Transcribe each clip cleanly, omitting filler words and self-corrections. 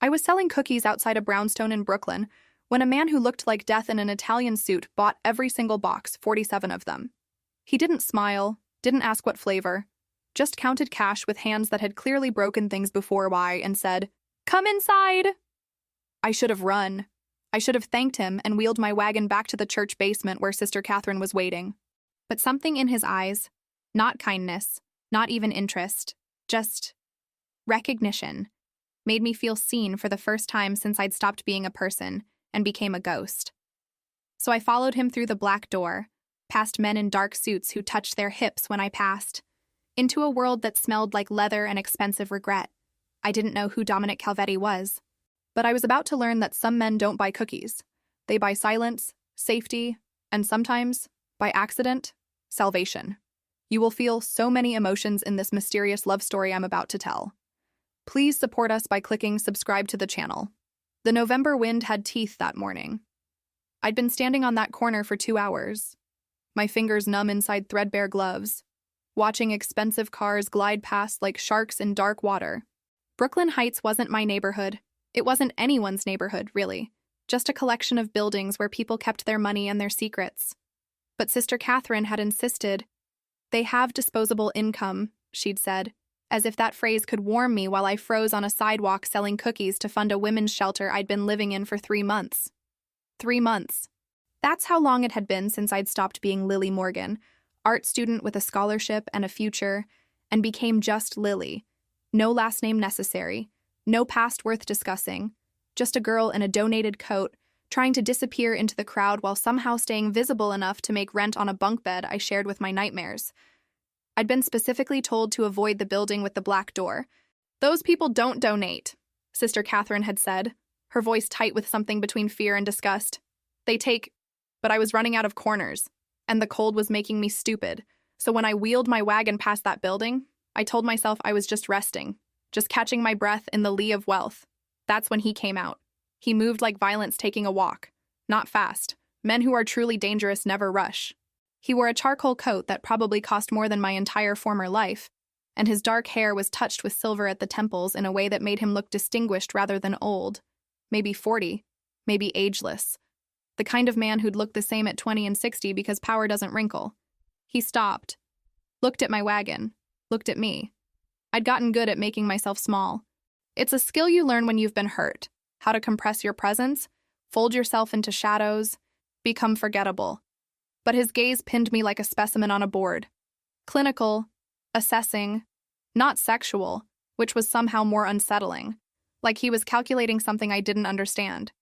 I was selling cookies outside a brownstone in Brooklyn when a man who looked like death in an Italian suit bought every single box, 47 of them. He didn't smile, didn't ask what flavor, just counted cash with hands that had clearly broken things before why and said, "Come inside!" I should have run. I should have thanked him and wheeled my wagon back to the church basement where Sister Catherine was waiting. But something in his eyes, not kindness, not even interest, just recognition, made me feel seen for the first time since I'd stopped being a person and became a ghost. So I followed him through the black door, past men in dark suits who touched their hips when I passed, into a world that smelled like leather and expensive regret. I didn't know who Dominic Calvetti was, but I was about to learn that some men don't buy cookies. They buy silence, safety, and sometimes, by accident, salvation. You will feel so many emotions in this mysterious love story I'm about to tell. Please support us by clicking subscribe to the channel. The November wind had teeth that morning. I'd been standing on that corner for 2 hours, my fingers numb inside threadbare gloves, watching expensive cars glide past like sharks in dark water. Brooklyn Heights wasn't my neighborhood. It wasn't anyone's neighborhood, really. Just a collection of buildings where people kept their money and their secrets. But Sister Catherine had insisted. "They have disposable income," she'd said, as if that phrase could warm me while I froze on a sidewalk selling cookies to fund a women's shelter I'd been living in for 3 months. 3 months. That's how long it had been since I'd stopped being Lily Morgan, art student with a scholarship and a future, and became just Lily. No last name necessary, no past worth discussing, just a girl in a donated coat trying to disappear into the crowd while somehow staying visible enough to make rent on a bunk bed I shared with my nightmares. I'd been specifically told to avoid the building with the black door. "Those people don't donate," Sister Catherine had said, her voice tight with something between fear and disgust. "They take..." But I was running out of corners, and the cold was making me stupid, so when I wheeled my wagon past that building, I told myself I was just resting, just catching my breath in the lee of wealth. That's when he came out. He moved like violence taking a walk. Not fast. Men who are truly dangerous never rush. He wore a charcoal coat that probably cost more than my entire former life, and his dark hair was touched with silver at the temples in a way that made him look distinguished rather than old. Maybe 40, maybe ageless. The kind of man who'd look the same at 20 and 60 because power doesn't wrinkle. He stopped, looked at my wagon, looked at me. I'd gotten good at making myself small. It's a skill you learn when you've been hurt. How to compress your presence, fold yourself into shadows, become forgettable. But his gaze pinned me like a specimen on a board. Clinical, assessing, not sexual, which was somehow more unsettling. Like he was calculating something I didn't understand.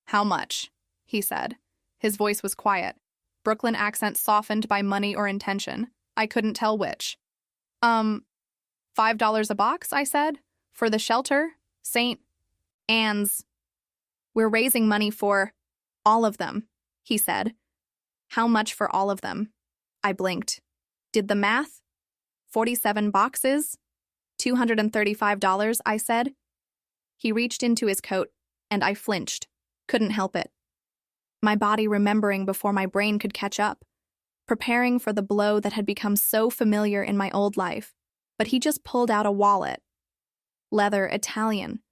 "How much?" he said. His voice was quiet, Brooklyn accent softened by money or intention. I couldn't tell which. $5 a box, I said. For the shelter? St. Anne's. "We're raising money for all of them," he said. "How much for all of them?" I blinked. Did the math. 47 boxes? $235, I said. He reached into his coat, and I flinched. Couldn't help it. My body remembering before my brain could catch up, preparing for the blow that had become so familiar in my old life. But he just pulled out a wallet. Leather, Italian.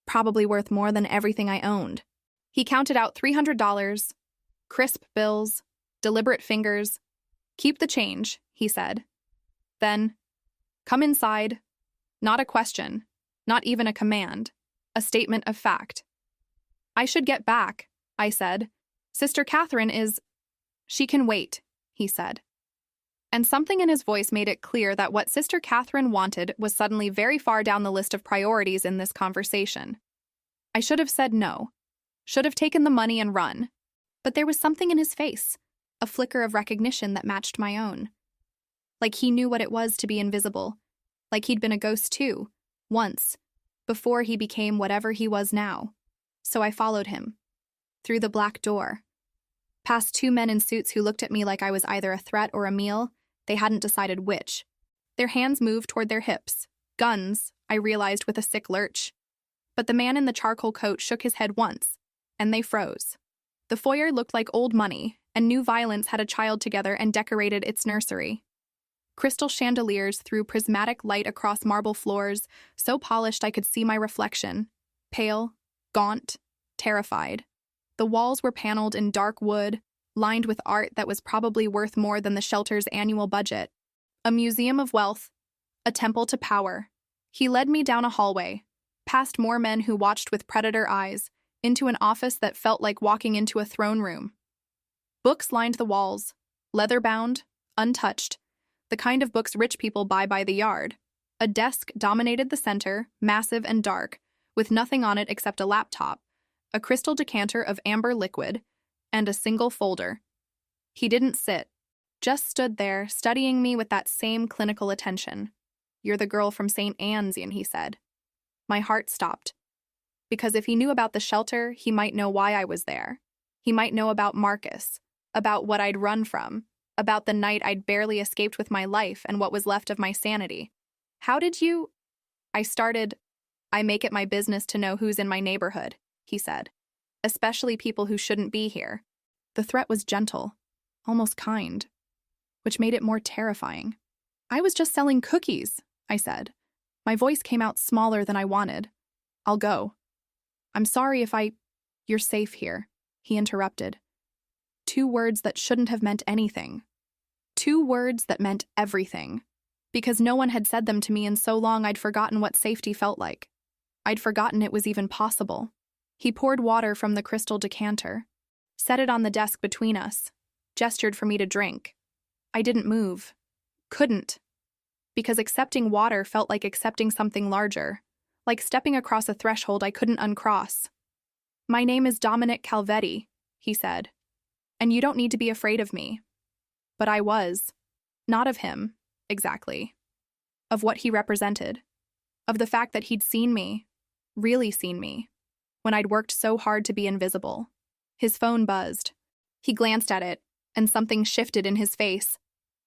Probably worth more than everything I owned. He counted out $300, crisp bills, deliberate fingers. "Keep the change," he said. Then, "Come inside." Not a question, not even a command, a statement of fact. "I should get back," I said. "Sister Catherine is..." "She can wait," he said. And something in his voice made it clear that what Sister Catherine wanted was suddenly very far down the list of priorities in this conversation. I should have said no, should have taken the money and run. But there was something in his face, a flicker of recognition that matched my own. Like he knew what it was to be invisible, like he'd been a ghost too, once, before he became whatever he was now. So I followed him. Through the black door. Past 2 men in suits who looked at me like I was either a threat or a meal. They hadn't decided which. Their hands moved toward their hips. Guns, I realized with a sick lurch. But the man in the charcoal coat shook his head once, and they froze. The foyer looked like old money, and New Violence had a child together and decorated its nursery. Crystal chandeliers threw prismatic light across marble floors, so polished I could see my reflection. Pale, gaunt, terrified. The walls were paneled in dark wood, lined with art that was probably worth more than the shelter's annual budget. A museum of wealth, a temple to power. He led me down a hallway, past more men who watched with predator eyes, into an office that felt like walking into a throne room. Books lined the walls, leather-bound, untouched, the kind of books rich people buy by the yard. A desk dominated the center, massive and dark, with nothing on it except a laptop, a crystal decanter of amber liquid, and a single folder. He didn't sit, just stood there, studying me with that same clinical attention. "You're the girl from St. Anne's," he said. My heart stopped. Because if he knew about the shelter, he might know why I was there. He might know about Marcus, about what I'd run from, about the night I'd barely escaped with my life and what was left of my sanity. "How did you—" I started. "I make it my business to know who's in my neighborhood," he said. "Especially people who shouldn't be here." The threat was gentle, almost kind, which made it more terrifying. "I was just selling cookies," I said. My voice came out smaller than I wanted. "I'll go." "I'm sorry if I—" "You're safe here," he interrupted. 2 words that shouldn't have meant anything. 2 words that meant everything. Because no one had said them to me in so long I'd forgotten what safety felt like. I'd forgotten it was even possible. He poured water from the crystal decanter, set it on the desk between us, gestured for me to drink. I didn't move. Couldn't. Because accepting water felt like accepting something larger, like stepping across a threshold I couldn't uncross. "My name is Dominic Calvetti," he said, "and you don't need to be afraid of me." But I was. Not of him, exactly. Of what he represented. Of the fact that he'd seen me, really seen me, when I'd worked so hard to be invisible. His phone buzzed. He glanced at it, and something shifted in his face,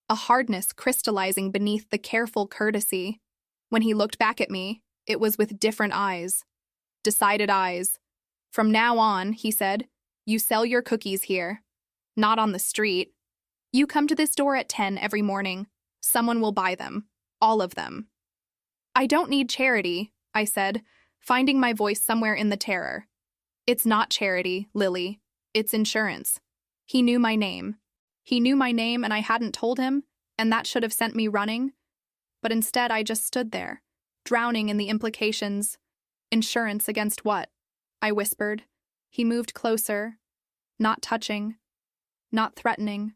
a hardness crystallizing beneath the careful courtesy. When he looked back at me, it was with different eyes. Decided eyes. "From now on," he said, "you sell your cookies here. Not on the street. You come to this door at 10 every morning. Someone will buy them. All of them." "I don't need charity," I said, finding my voice somewhere in the terror. "It's not charity, Lily. It's insurance." He knew my name. He knew my name and I hadn't told him, and that should have sent me running. But instead I just stood there, drowning in the implications. "Insurance against what?" I whispered. He moved closer, not touching, not threatening.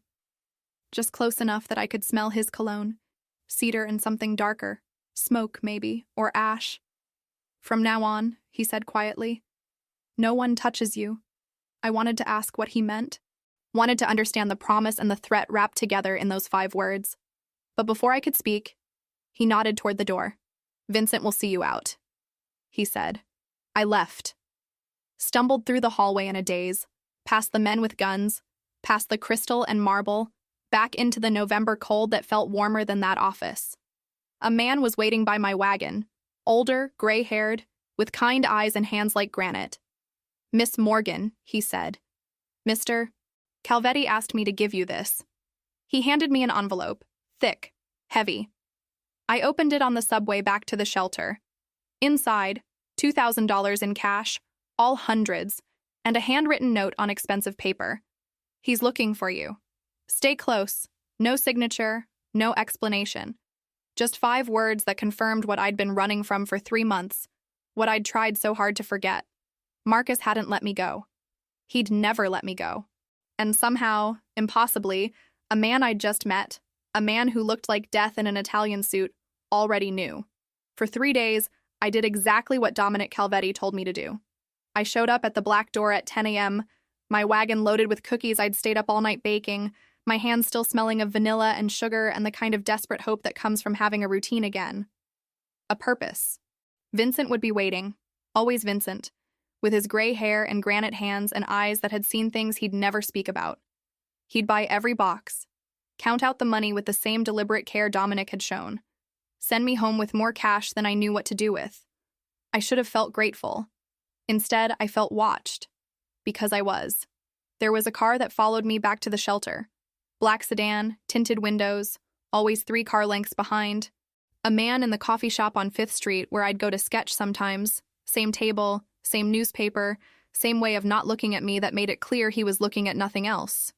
Just close enough that I could smell his cologne, cedar and something darker, smoke maybe, or ash. "From now on," he said quietly, "no one touches you." I wanted to ask what he meant, wanted to understand the promise and the threat wrapped together in those 5 words. But before I could speak, he nodded toward the door. "Vincent will see you out," he said. I left. Stumbled through the hallway in a daze, past the men with guns, past the crystal and marble, back into the November cold that felt warmer than that office. A man was waiting by my wagon, older, gray-haired, with kind eyes and hands like granite. "Miss Morgan," he said. "Mr. Calvetti asked me to give you this." He handed me an envelope, thick, heavy. I opened it on the subway back to the shelter. Inside, $2,000 in cash, all hundreds, and a handwritten note on expensive paper. "He's looking for you. Stay close. No signature, no explanation. Just 5 words that confirmed what I'd been running from for 3 months, what I'd tried so hard to forget. Marcus hadn't let me go. He'd never let me go. And somehow, impossibly, a man I'd just met, a man who looked like death in an Italian suit, already knew. For 3 days, I did exactly what Dominic Calvetti told me to do. I showed up at the black door at 10 a.m., my wagon loaded with cookies I'd stayed up all night baking, my hands still smelling of vanilla and sugar and the kind of desperate hope that comes from having a routine again. A purpose. Vincent would be waiting, always Vincent, with his gray hair and granite hands and eyes that had seen things he'd never speak about. He'd buy every box, count out the money with the same deliberate care Dominic had shown, send me home with more cash than I knew what to do with. I should have felt grateful. Instead, I felt watched. Because I was. There was a car that followed me back to the shelter. Black sedan, tinted windows, always 3 car lengths behind. A man in the coffee shop on 5th Street where I'd go to sketch sometimes, same table, Same newspaper, same way of not looking at me that made it clear he was looking at nothing else.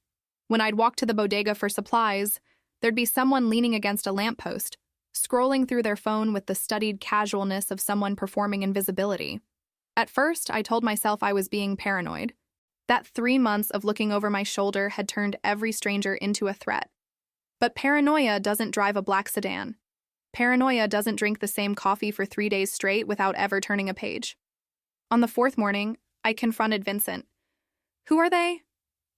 When I'd walk to the bodega for supplies, there'd be someone leaning against a lamppost, scrolling through their phone with the studied casualness of someone performing invisibility. At first, I told myself I was being paranoid. That 3 months of looking over my shoulder had turned every stranger into a threat. But paranoia doesn't drive a black sedan. Paranoia doesn't drink the same coffee for 3 days straight without ever turning a page. On the 4th morning, I confronted Vincent. "Who are they?"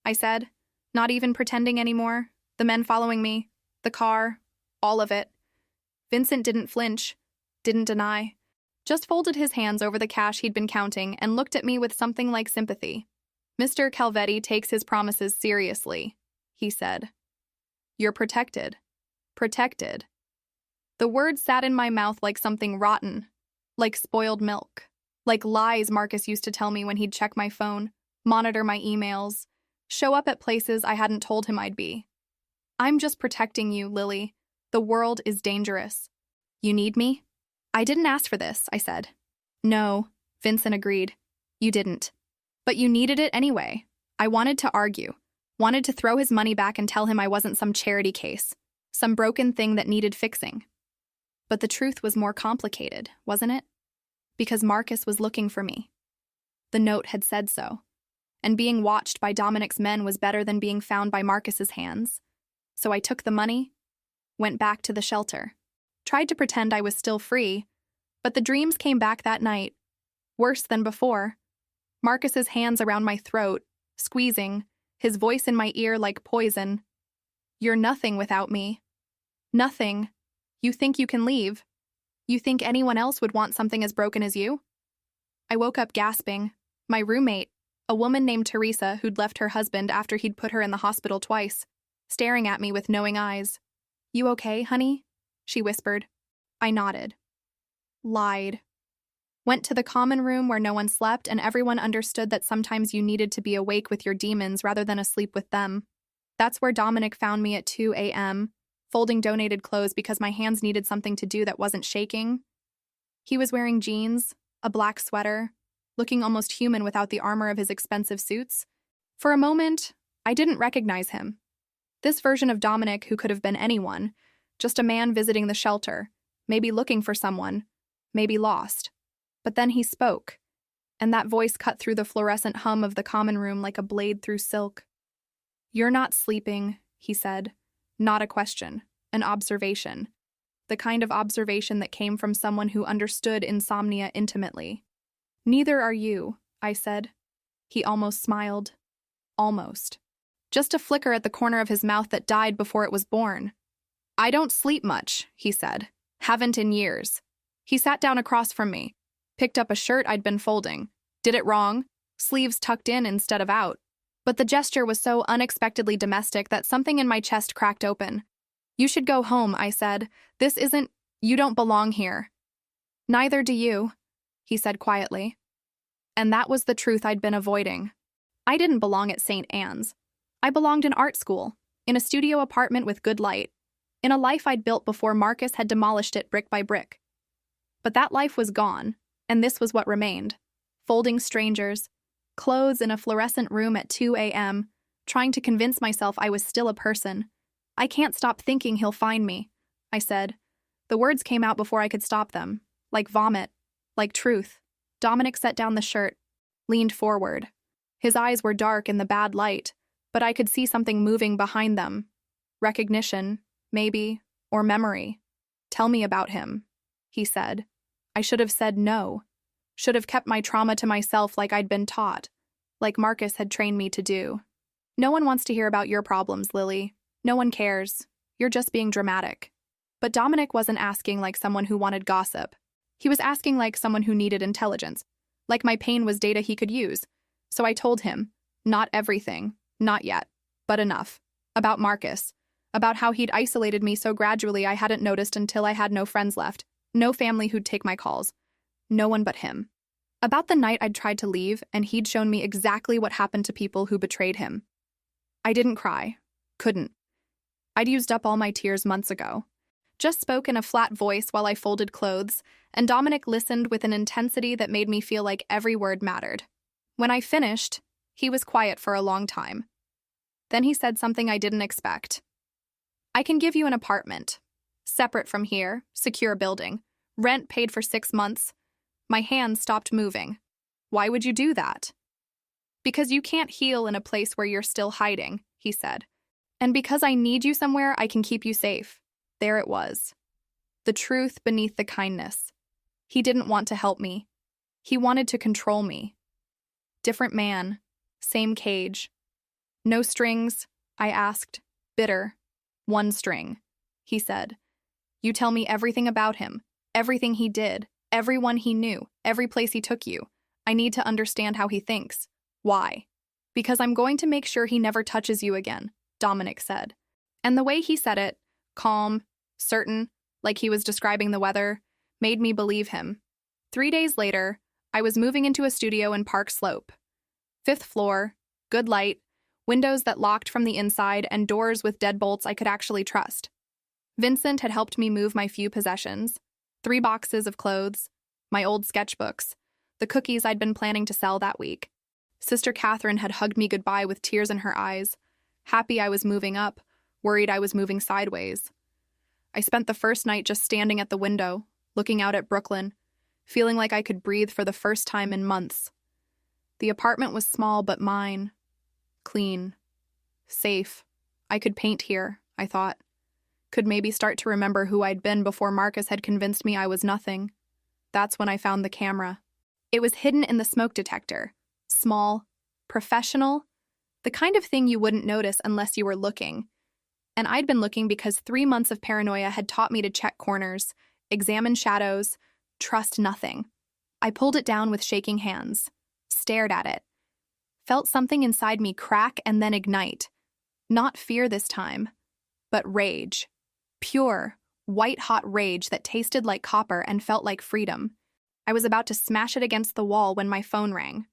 I said, not even pretending anymore. The men following me, the car, all of it. Vincent didn't flinch, didn't deny, just folded his hands over the cash he'd been counting and looked at me with something like sympathy. "Mr. Calvetti takes his promises seriously," he said. "You're protected. Protected." The word sat in my mouth like something rotten, like spoiled milk, like lies Marcus used to tell me when he'd check my phone, monitor my emails, show up at places I hadn't told him I'd be. "I'm just protecting you, Lily. The world is dangerous. You need me?" "I didn't ask for this," I said. "No," Vincent agreed. "You didn't. But you needed it anyway." I wanted to argue, wanted to throw his money back and tell him I wasn't some charity case, some broken thing that needed fixing. But the truth was more complicated, wasn't it? Because Marcus was looking for me. The note had said so. And being watched by Dominic's men was better than being found by Marcus's hands. So I took the money, went back to the shelter, tried to pretend I was still free, but the dreams came back that night, worse than before. Marcus's hands around my throat, squeezing, his voice in my ear like poison. "You're nothing without me. Nothing. You think you can leave? You think anyone else would want something as broken as you?" I woke up gasping. My roommate, a woman named Teresa who'd left her husband after he'd put her in the hospital twice, staring at me with knowing eyes. "You okay, honey?" she whispered. I nodded. Lied. Went to the common room where no one slept and everyone understood that sometimes you needed to be awake with your demons rather than asleep with them. That's where Dominic found me at 2 a.m., folding donated clothes because my hands needed something to do that wasn't shaking. He was wearing jeans, a black sweater, looking almost human without the armor of his expensive suits. For a moment, I didn't recognize him. This version of Dominic who could have been anyone, just a man visiting the shelter, maybe looking for someone, maybe lost. But then he spoke, and that voice cut through the fluorescent hum of the common room like a blade through silk. "You're not sleeping," he said. Not a question, an observation. The kind of observation that came from someone who understood insomnia intimately. "Neither are you," I said. He almost smiled. Almost. Just a flicker at the corner of his mouth that died before it was born. "I don't sleep much," he said. "Haven't in years." He sat down across from me, picked up a shirt I'd been folding, did it wrong, sleeves tucked in instead of out. But the gesture was so unexpectedly domestic that something in my chest cracked open. "You should go home," I said. You don't belong here." "Neither do you," he said quietly. And that was the truth I'd been avoiding. I didn't belong at St. Anne's. I belonged in art school, in a studio apartment with good light, in a life I'd built before Marcus had demolished it brick by brick. But that life was gone, and this was what remained. Folding strangers, clothes in a fluorescent room at 2 a.m., trying to convince myself I was still a person. "I can't stop thinking he'll find me," I said. The words came out before I could stop them, like vomit, like truth. Dominic set down the shirt, leaned forward. His eyes were dark in the bad light, but I could see something moving behind them. Recognition, maybe, or memory. "Tell me about him," he said. I should have said no. Should have kept my trauma to myself like I'd been taught, like Marcus had trained me to do. "No one wants to hear about your problems, Lily. No one cares. You're just being dramatic." But Dominic wasn't asking like someone who wanted gossip. He was asking like someone who needed intelligence, like my pain was data he could use. So I told him, not everything, not yet, but enough. About Marcus, about how he'd isolated me so gradually I hadn't noticed until I had no friends left, no family who'd take my calls, no one but him. About the night I'd tried to leave and he'd shown me exactly what happened to people who betrayed him. I didn't cry. Couldn't. I'd used up all my tears months ago. just spoke in a flat voice while I folded clothes, and Dominic listened with an intensity that made me feel like every word mattered. When I finished, he was quiet for a long time. Then he said something I didn't expect. "I can give you an apartment. Separate from here, secure building. Rent paid for 6 months." My hands stopped moving. "Why would you do that?" "Because you can't heal in a place where you're still hiding," he said. "And because I need you somewhere I can keep you safe." There it was. The truth beneath the kindness. He didn't want to help me. He wanted to control me. Different man. Same cage. "No strings?" I asked. Bitter. "One string," he said. "You tell me everything about him, everything he did, everyone he knew, every place he took you. I need to understand how he thinks." "Why?" "Because I'm going to make sure he never touches you again," Dominic said. And the way he said it, calm, certain, like he was describing the weather, made me believe him. 3 days later, I was moving into a studio in Park Slope. 5th floor, good light, windows that locked from the inside, and doors with deadbolts I could actually trust. Vincent had helped me move my few possessions: 3 boxes of clothes, my old sketchbooks, the cookies I'd been planning to sell that week. Sister Catherine had hugged me goodbye with tears in her eyes, happy I was moving up, worried I was moving sideways. I spent the first night just standing at the window, looking out at Brooklyn, feeling like I could breathe for the first time in months. The apartment was small but mine. Clean. Safe. I could paint here, I thought. Could maybe start to remember who I'd been before Marcus had convinced me I was nothing. That's when I found the camera. It was hidden in the smoke detector. Small. Professional. The kind of thing you wouldn't notice unless you were looking. And I'd been looking because 3 months of paranoia had taught me to check corners, examine shadows, trust nothing. I pulled it down with shaking hands, stared at it, felt something inside me crack and then ignite. Not fear this time, but rage. Pure, white-hot rage that tasted like copper and felt like freedom. I was about to smash it against the wall when my phone rang.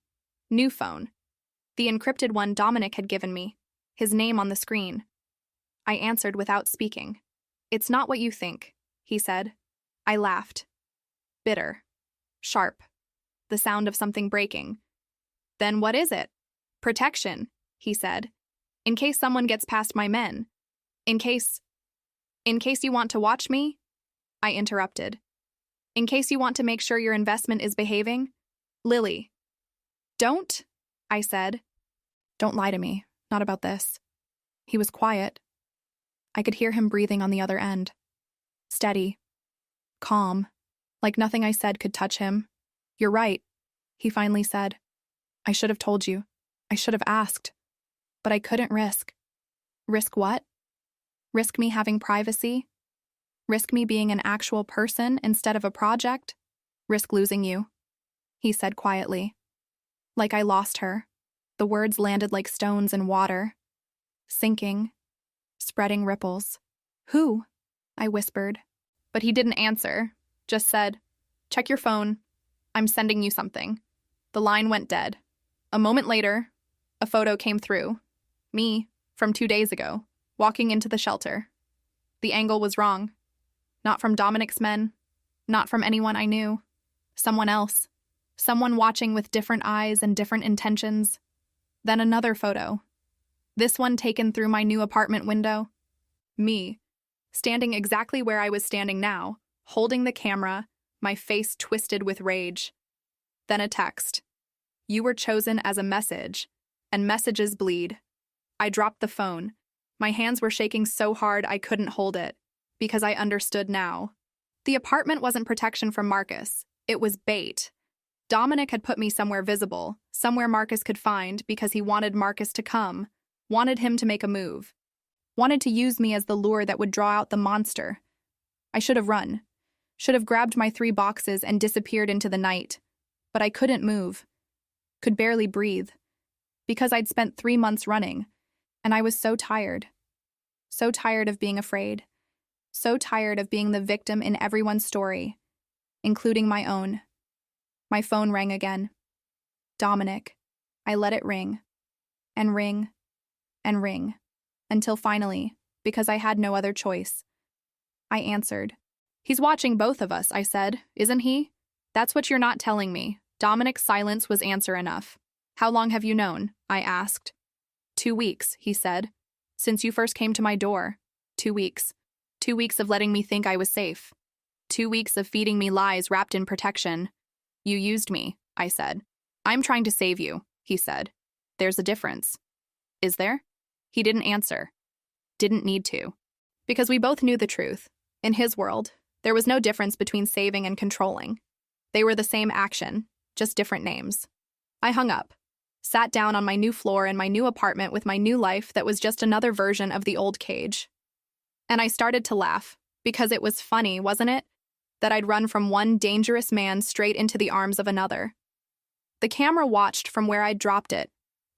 New phone. The encrypted one Dominic had given me, his name on the screen. I answered without speaking. "It's not what you think," he said. I laughed. Bitter. Sharp. The sound of something breaking. "Then what is it?" "Protection," he said. "In case someone gets past my men. In case you want to watch me?" I interrupted. "In case you want to make sure your investment is behaving?" "Lily." "Don't," I said. "Don't lie to me. Not about this." He was quiet. I could hear him breathing on the other end. Steady. Calm. Like nothing I said could touch him. "You're right," he finally said. "I should have told you. I should have asked. But I couldn't risk." "Risk what?" "Risk me having privacy. Risk me being an actual person instead of a project. Risk losing you," he said quietly. Like I lost her. The words landed like stones in water. Sinking. Spreading ripples. "Who?" I whispered. But he didn't answer, just said, "Check your phone. I'm sending you something." The line went dead. A moment later, a photo came through. Me, from 2 days ago, walking into the shelter. The angle was wrong. Not from Dominic's men. Not from anyone I knew. Someone else. Someone watching with different eyes and different intentions. Then another photo. This one taken through my new apartment window. Me, standing exactly where I was standing now, holding the camera, my face twisted with rage. Then a text. "You were chosen as a message, and messages bleed." I dropped the phone. My hands were shaking so hard I couldn't hold it, because I understood now. The apartment wasn't protection from Marcus. It was bait. Dominic had put me somewhere visible, somewhere Marcus could find because he wanted Marcus to come, wanted him to make a move, wanted to use me as the lure that would draw out the monster. I should have run, should have grabbed my 3 boxes and disappeared into the night. But I couldn't move, could barely breathe, because I'd spent 3 months running, and I was so tired of being afraid, so tired of being the victim in everyone's story, including my own. My phone rang again. Dominic. I let it ring, and ring, and ring, until finally, because I had no other choice, I answered. He's watching both of us, I said. Isn't he? That's what you're not telling me. Dominic's silence was answer enough. How long have you known? I asked. 2 weeks, he said. Since you first came to my door. 2 weeks. 2 weeks of letting me think I was safe. 2 weeks of feeding me lies wrapped in protection. You used me, I said. I'm trying to save you, he said. There's a difference. Is there? He didn't answer. Didn't need to. Because we both knew the truth. In his world, there was no difference between saving and controlling. They were the same action, just different names. I hung up, sat down on my new floor in my new apartment with my new life that was just another version of the old cage. And I started to laugh, because it was funny, wasn't it? That I'd run from one dangerous man straight into the arms of another. The camera watched from where I'd dropped it,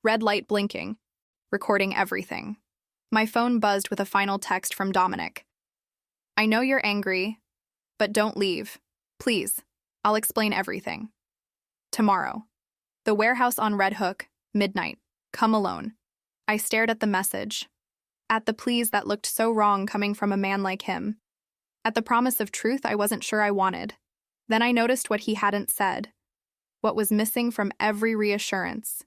red light blinking, recording everything. My phone buzzed with a final text from Dominic. I know you're angry, but don't leave. Please, I'll explain everything. Tomorrow. The warehouse on Red Hook, midnight. Come alone. I stared at the message. At the pleas that looked so wrong coming from a man like him. At the promise of truth I wasn't sure I wanted. Then I noticed what he hadn't said. What was missing from every reassurance.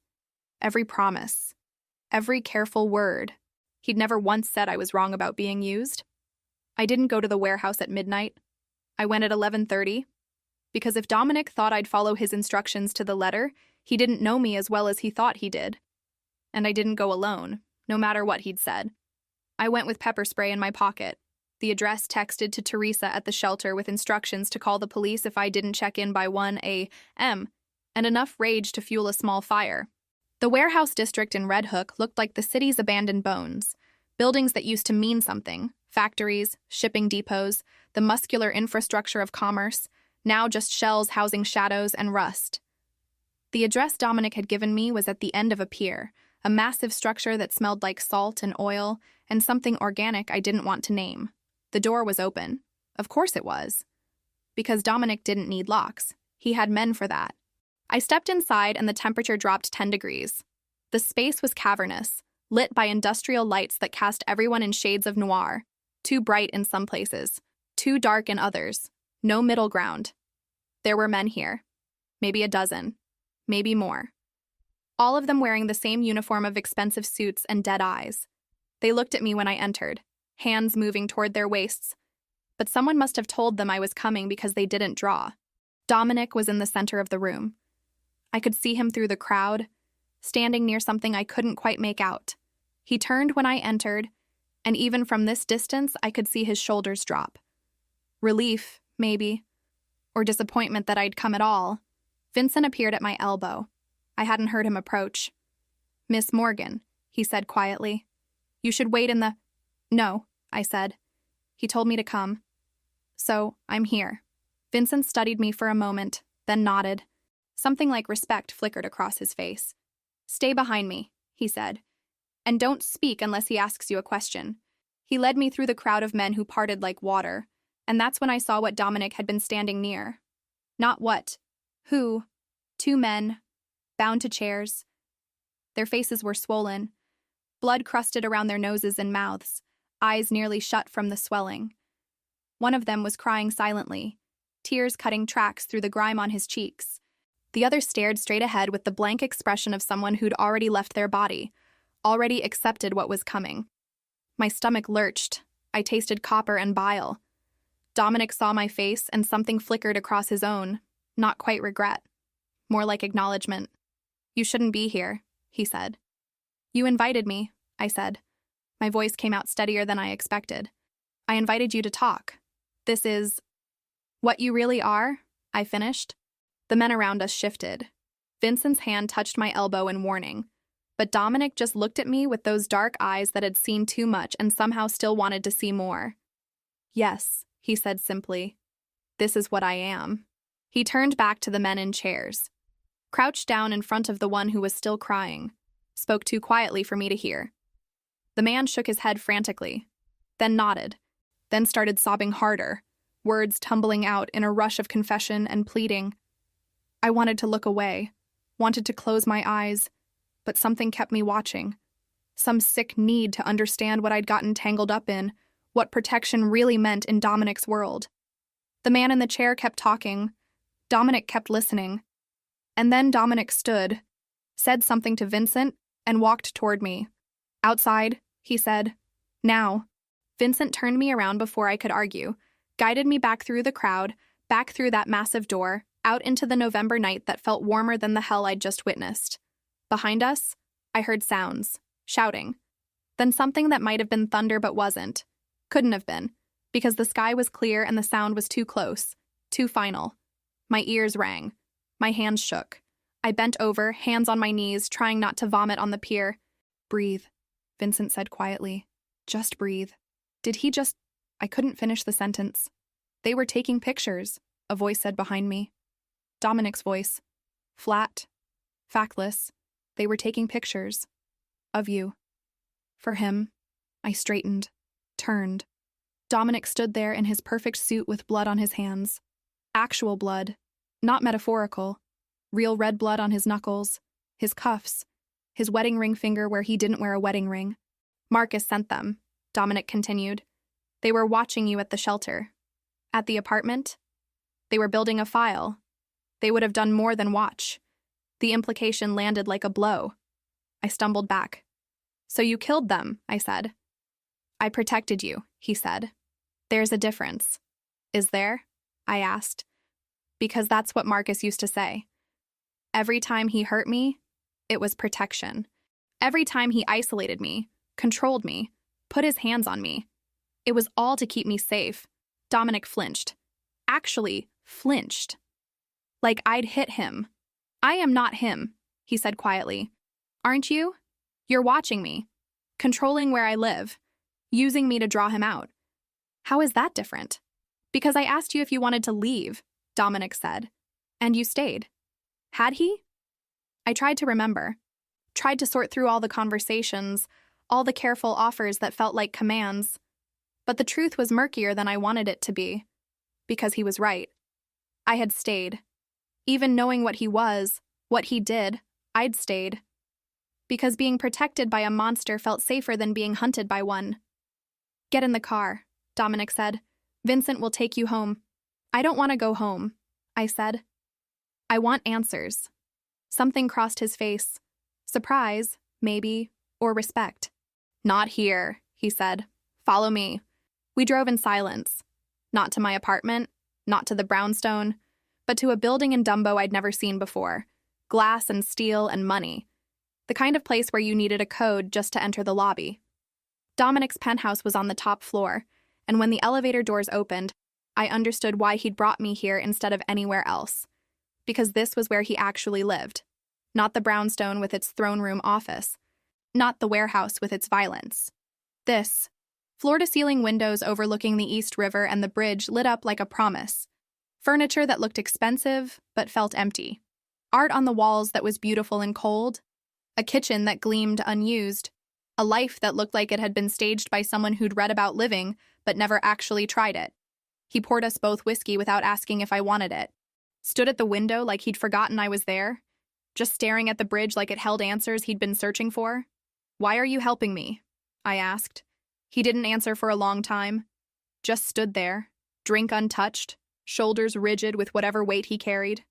Every promise. Every careful word. He'd never once said I was wrong about being used. I didn't go to the warehouse at midnight. I went at 11:30. Because if Dominic thought I'd follow his instructions to the letter, he didn't know me as well as he thought he did. And I didn't go alone, no matter what he'd said. I went with pepper spray in my pocket. The address texted to Teresa at the shelter with instructions to call the police if I didn't check in by 1 a.m., and enough rage to fuel a small fire. The warehouse district in Red Hook looked like the city's abandoned bones, buildings that used to mean something, factories, shipping depots, the muscular infrastructure of commerce, now just shells housing shadows and rust. The address Dominic had given me was at the end of a pier, a massive structure that smelled like salt and oil and something organic I didn't want to name. The door was open. Of course it was. Because Dominic didn't need locks. He had men for that. I stepped inside and the temperature dropped 10 degrees. The space was cavernous, lit by industrial lights that cast everyone in shades of noir, too bright in some places, too dark in others, no middle ground. There were men here. Maybe a dozen. Maybe more. All of them wearing the same uniform of expensive suits and dead eyes. They looked at me when I entered, hands moving toward their waists. But someone must have told them I was coming because they didn't draw. Dominic was in the center of the room. I could see him through the crowd, standing near something I couldn't quite make out. He turned when I entered, and even from this distance, I could see his shoulders drop. Relief, maybe, or disappointment that I'd come at all. Vincent appeared at my elbow. I hadn't heard him approach. Miss Morgan, he said quietly. You should wait in the... No, I said. He told me to come. So, I'm here. Vincent studied me for a moment, then nodded. Something like respect flickered across his face. Stay behind me, he said. And don't speak unless he asks you a question. He led me through the crowd of men who parted like water, and that's when I saw what Dominic had been standing near. Not what. Who. 2 men, bound to chairs. Their faces were swollen, blood crusted around their noses and mouths, eyes nearly shut from the swelling. One of them was crying silently, tears cutting tracks through the grime on his cheeks. The other stared straight ahead with the blank expression of someone who'd already left their body, already accepted what was coming. My stomach lurched. I tasted copper and bile. Dominic saw my face and something flickered across his own, not quite regret. More like acknowledgement. You shouldn't be here, he said. You invited me, I said. My voice came out steadier than I expected. I invited you to talk. This is... what you really are, I finished. The men around us shifted. Vincent's hand touched my elbow in warning, but Dominic just looked at me with those dark eyes that had seen too much and somehow still wanted to see more. Yes, he said simply. This is what I am. He turned back to the men in chairs. Crouched down in front of the one who was still crying, spoke too quietly for me to hear. The man shook his head frantically, then nodded, then started sobbing harder, words tumbling out in a rush of confession and pleading. I wanted to look away, wanted to close my eyes, but something kept me watching. Some sick need to understand what I'd gotten tangled up in, what protection really meant in Dominic's world. The man in the chair kept talking. Dominic kept listening. And then Dominic stood, said something to Vincent, and walked toward me. "Outside," he said. "Now." Vincent turned me around before I could argue, guided me back through the crowd, back through that massive door, out into the November night that felt warmer than the hell I'd just witnessed. Behind us, I heard sounds, shouting. Then something that might have been thunder but wasn't. Couldn't have been, because the sky was clear and the sound was too close, too final. My ears rang. My hands shook. I bent over, hands on my knees, trying not to vomit on the pier. "Breathe," Vincent said quietly. "Just breathe." Did he just... I couldn't finish the sentence. "They were taking pictures," a voice said behind me. Dominic's voice. Flat. Factless. "They were taking pictures. Of you." For him. I straightened. Turned. Dominic stood there in his perfect suit with blood on his hands. Actual blood. Not metaphorical. Real red blood on his knuckles. His cuffs. His wedding ring finger where he didn't wear a wedding ring. "Marcus sent them," Dominic continued. "They were watching you at the shelter. At the apartment. They were building a file. They would have done more than watch." The implication landed like a blow. I stumbled back. "So you killed them," I said. "I protected you," he said. "There's a difference." "Is there?" I asked. Because that's what Marcus used to say. Every time he hurt me, it was protection. Every time he isolated me, controlled me, put his hands on me, it was all to keep me safe. Dominic flinched. Actually, flinched. Like I'd hit him. "I am not him," he said quietly. "Aren't you? You're watching me, controlling where I live, using me to draw him out." "How is that different?" "Because I asked you if you wanted to leave," Dominic said. "And you stayed." Had he? I tried to remember. Tried to sort through all the conversations, all the careful offers that felt like commands. But the truth was murkier than I wanted it to be. Because he was right. I had stayed. Even knowing what he was, what he did, I'd stayed. Because being protected by a monster felt safer than being hunted by one. "Get in the car," Dominic said. "Vincent will take you home." "I don't want to go home," I said. "I want answers." Something crossed his face. Surprise, maybe, or respect. "Not here," he said. "Follow me." We drove in silence. Not to my apartment, not to the brownstone, but to a building in Dumbo I'd never seen before. Glass and steel and money. The kind of place where you needed a code just to enter the lobby. Dominic's penthouse was on the top floor, and when the elevator doors opened, I understood why he'd brought me here instead of anywhere else. Because this was where he actually lived. Not the brownstone with its throne room office. Not the warehouse with its violence. This. Floor-to-ceiling windows overlooking the East River and the bridge lit up like a promise. Furniture that looked expensive, but felt empty. Art on the walls that was beautiful and cold. A kitchen that gleamed unused. A life that looked like it had been staged by someone who'd read about living, but never actually tried it. He poured us both whiskey without asking if I wanted it. Stood at the window like he'd forgotten I was there. Just staring at the bridge like it held answers he'd been searching for. "Why are you helping me?" I asked. He didn't answer for a long time. Just stood there, drink untouched, shoulders rigid with whatever weight he carried.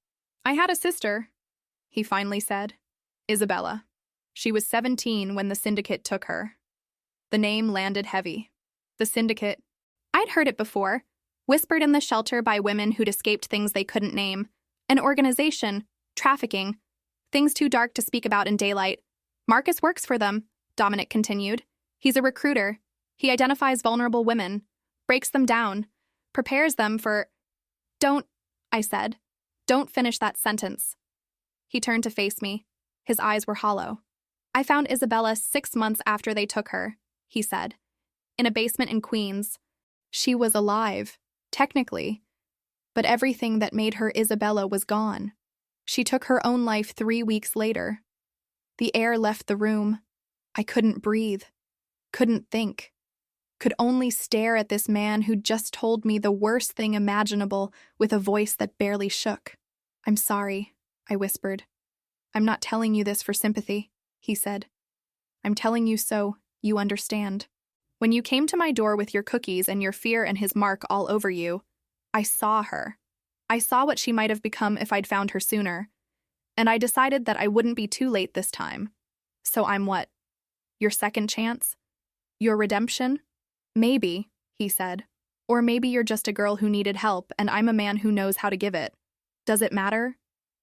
"I had a sister," he finally said. "Isabella. She was 17 when the syndicate took her." The name landed heavy. The syndicate. I'd heard it before, whispered in the shelter by women who'd escaped things they couldn't name. An organization, trafficking, things too dark to speak about in daylight. "Marcus works for them," Dominic continued. "He's a recruiter. He identifies vulnerable women, breaks them down, prepares them for—" "Don't," I said. "Don't finish that sentence." He turned to face me. His eyes were hollow. "I found Isabella 6 months after they took her," he said. "In a basement in Queens. She was alive, technically. But everything that made her Isabella was gone. She took her own life 3 weeks later. The air left the room. I couldn't breathe. Couldn't think. Could only stare at this man who'd just told me the worst thing imaginable with a voice that barely shook. "I'm sorry," I whispered. "I'm not telling you this for sympathy," he said. "I'm telling you so you understand. When you came to my door with your cookies and your fear and his mark all over you, I saw her. I saw what she might have become if I'd found her sooner. And I decided that I wouldn't be too late this time. So I'm what? Your second chance? Your redemption? Maybe, he said. Or maybe you're just a girl who needed help and I'm a man who knows how to give it. Does it matter?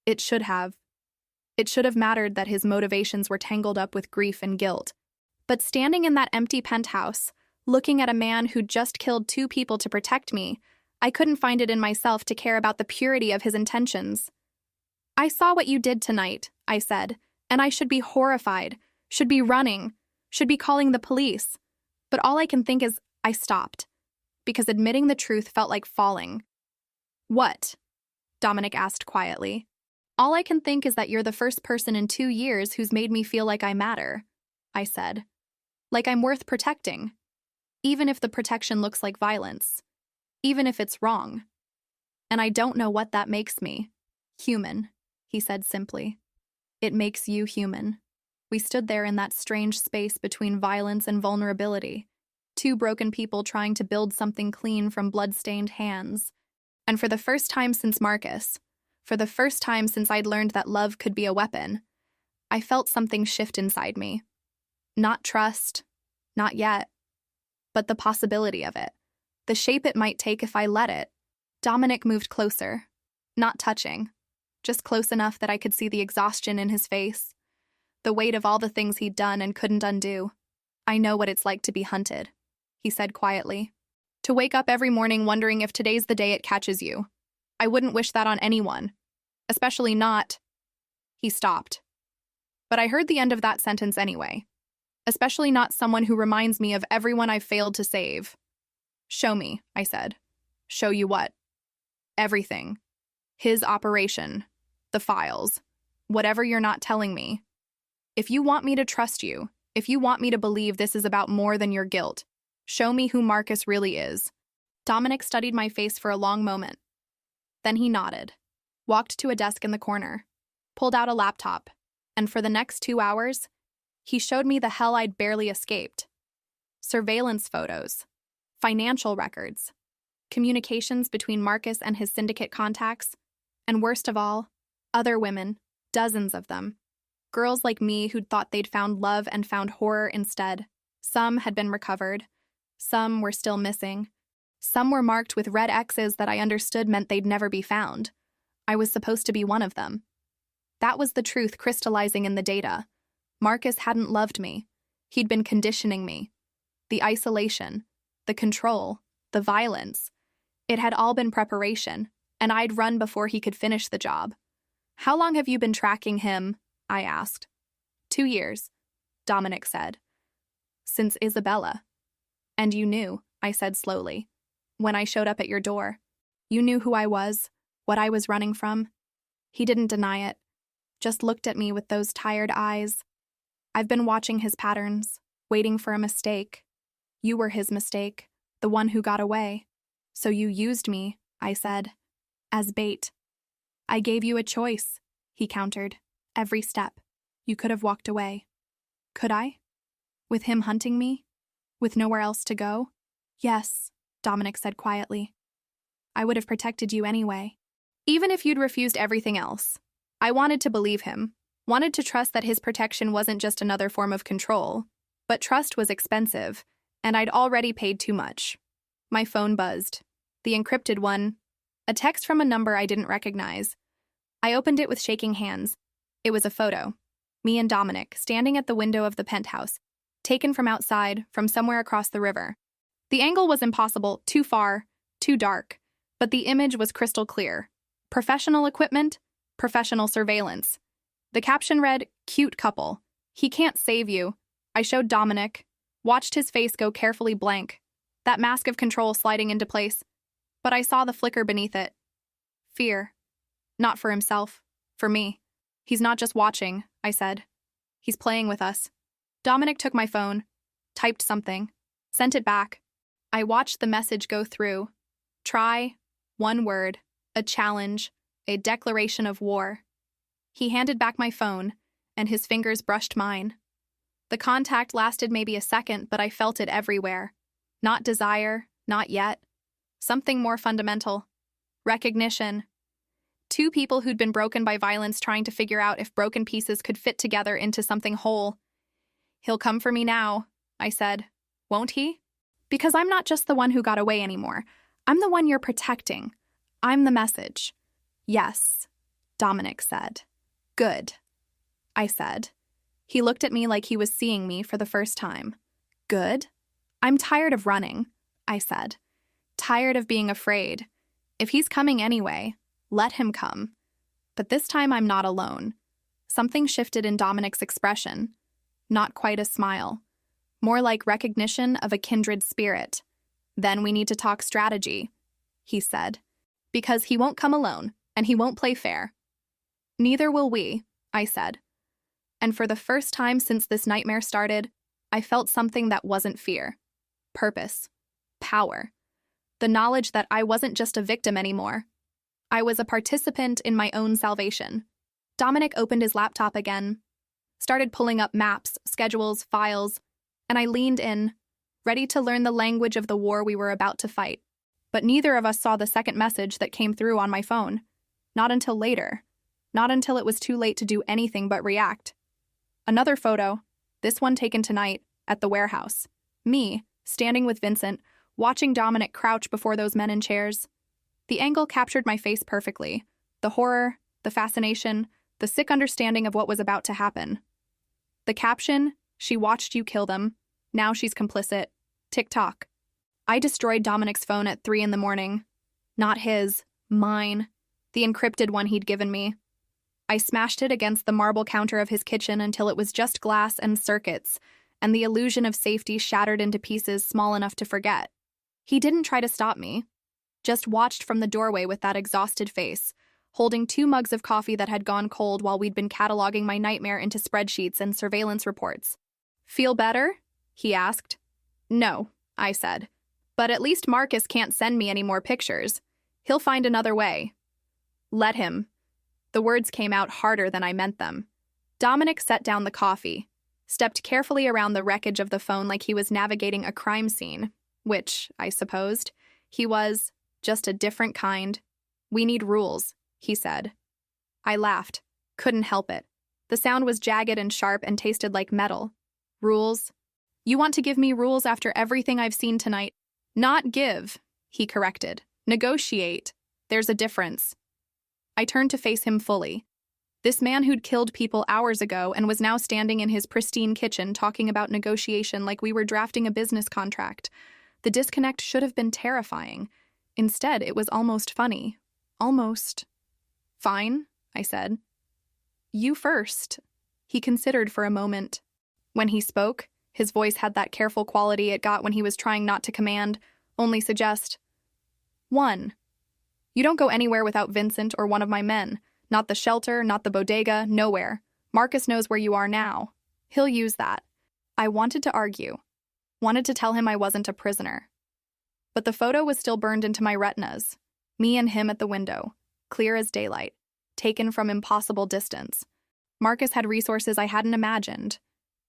It should have. It should have mattered that his motivations were tangled up with grief and guilt. But standing in that empty penthouse, looking at a man who'd just killed 2 people to protect me, I couldn't find it in myself to care about the purity of his intentions. I saw what you did tonight, I said, and I should be horrified, should be running, should be calling the police. But all I can think is I stopped, because admitting the truth felt like falling. What? Dominic asked quietly. All I can think is that you're the first person in 2 years who's made me feel like I matter, I said. Like I'm worth protecting. Even if the protection looks like violence. Even if it's wrong. And I don't know what that makes me. Human, he said simply. It makes you human. We stood there in that strange space between violence and vulnerability. 2 broken people trying to build something clean from blood-stained hands. And for the first time since Marcus, for the first time since I'd learned that love could be a weapon, I felt something shift inside me. Not trust, not yet, but the possibility of it. The shape it might take if I let it. Dominic moved closer, not touching, just close enough that I could see the exhaustion in his face, the weight of all the things he'd done and couldn't undo. I know what it's like to be hunted, he said quietly. To wake up every morning wondering if today's the day it catches you. I wouldn't wish that on anyone, especially not. He stopped. But I heard the end of that sentence anyway. Especially not someone who reminds me of everyone I've failed to save. Show me, I said. Show you what? Everything. His operation. The files. Whatever you're not telling me. If you want me to trust you, if you want me to believe this is about more than your guilt, show me who Marcus really is. Dominic studied my face for a long moment. Then he nodded, walked to a desk in the corner, pulled out a laptop, and for the next 2 hours, he showed me the hell I'd barely escaped. Surveillance photos, financial records, communications between Marcus and his syndicate contacts, and worst of all, other women, dozens of them. Girls like me who'd thought they'd found love and found horror instead. Some had been recovered. Some were still missing. Some were marked with red X's that I understood meant they'd never be found. I was supposed to be one of them. That was the truth crystallizing in the data. Marcus hadn't loved me. He'd been conditioning me. The isolation, the control, the violence. It had all been preparation, and I'd run before he could finish the job. How long have you been tracking him? I asked. 2 years, Dominic said. Since Isabella. And you knew, I said slowly, when I showed up at your door. You knew who I was, what I was running from. He didn't deny it, just looked at me with those tired eyes. I've been watching his patterns, waiting for a mistake. You were his mistake, the one who got away. So you used me, I said, as bait. I gave you a choice, he countered. Every step. You could have walked away. Could I? With him hunting me? With nowhere else to go? Yes, Dominic said quietly. I would have protected you anyway. Even if you'd refused everything else. I wanted to believe him, wanted to trust that his protection wasn't just another form of control. But trust was expensive, and I'd already paid too much. My phone buzzed. The encrypted one. A text from a number I didn't recognize. I opened it with shaking hands. It was a photo. Me and Dominic, standing at the window of the penthouse, taken from outside, from somewhere across the river. The angle was impossible, too far, too dark, but the image was crystal clear. Professional equipment, professional surveillance. The caption read, "Cute couple. He can't save you." I showed Dominic, watched his face go carefully blank, that mask of control sliding into place, but I saw the flicker beneath it. Fear. Not for himself, for me. He's not just watching, I said. He's playing with us. Dominic took my phone, typed something, sent it back. I watched the message go through. Try, one word, a challenge, a declaration of war. He handed back my phone, and his fingers brushed mine. The contact lasted maybe a second, but I felt it everywhere. Not desire, not yet. Something more fundamental. Recognition. Two people who'd been broken by violence trying to figure out if broken pieces could fit together into something whole. "He'll come for me now," I said. "Won't he?" "Because I'm not just the one who got away anymore. I'm the one you're protecting. I'm the message." "Yes," Dominic said. "Good," I said. He looked at me like he was seeing me for the first time. "Good?" "I'm tired of running," I said. "Tired of being afraid. If he's coming anyway, let him come." But this time I'm not alone. Something shifted in Dominic's expression. Not quite a smile. More like recognition of a kindred spirit. "Then we need to talk strategy," he said. "Because he won't come alone, and he won't play fair." "Neither will we," I said. And for the first time since this nightmare started, I felt something that wasn't fear. Purpose. Power. The knowledge that I wasn't just a victim anymore. I was a participant in my own salvation. Dominic opened his laptop again, started pulling up maps, schedules, files, and I leaned in, ready to learn the language of the war we were about to fight. But neither of us saw the second message that came through on my phone. Not until later. Not until it was too late to do anything but react. Another photo, this one taken tonight, at the warehouse. Me, standing with Vincent, watching Dominic crouch before those men in chairs. The angle captured my face perfectly. The horror, the fascination, the sick understanding of what was about to happen. The caption, "She watched you kill them. Now she's complicit. TikTok." I destroyed Dominic's phone at 3 a.m. Not his, mine. The encrypted one he'd given me. I smashed it against the marble counter of his kitchen until it was just glass and circuits, and the illusion of safety shattered into pieces small enough to forget. He didn't try to stop me. Just watched from the doorway with that exhausted face, holding 2 mugs of coffee that had gone cold while we'd been cataloging my nightmare into spreadsheets and surveillance reports. "Feel better?" he asked. "No," I said. "But at least Marcus can't send me any more pictures. He'll find another way." "Let him." The words came out harder than I meant them. Dominic set down the coffee, stepped carefully around the wreckage of the phone like he was navigating a crime scene, which, I supposed, he was, just a different kind. "We need rules," he said. I laughed. Couldn't help it. The sound was jagged and sharp and tasted like metal. "Rules? You want to give me rules after everything I've seen tonight?" "Not give," he corrected. "Negotiate. There's a difference." I turned to face him fully. This man who'd killed people hours ago and was now standing in his pristine kitchen talking about negotiation like we were drafting a business contract. The disconnect should have been terrifying. Instead, it was almost funny. Almost. "Fine," I said. "You first." He considered for a moment. When he spoke, his voice had that careful quality it got when he was trying not to command, only suggest. 1. You don't go anywhere without Vincent or one of my men. Not the shelter, not the bodega, nowhere. Marcus knows where you are now. He'll use that. I wanted to argue. Wanted to tell him I wasn't a prisoner. But the photo was still burned into my retinas. Me and him at the window, clear as daylight, taken from impossible distance. Marcus had resources I hadn't imagined.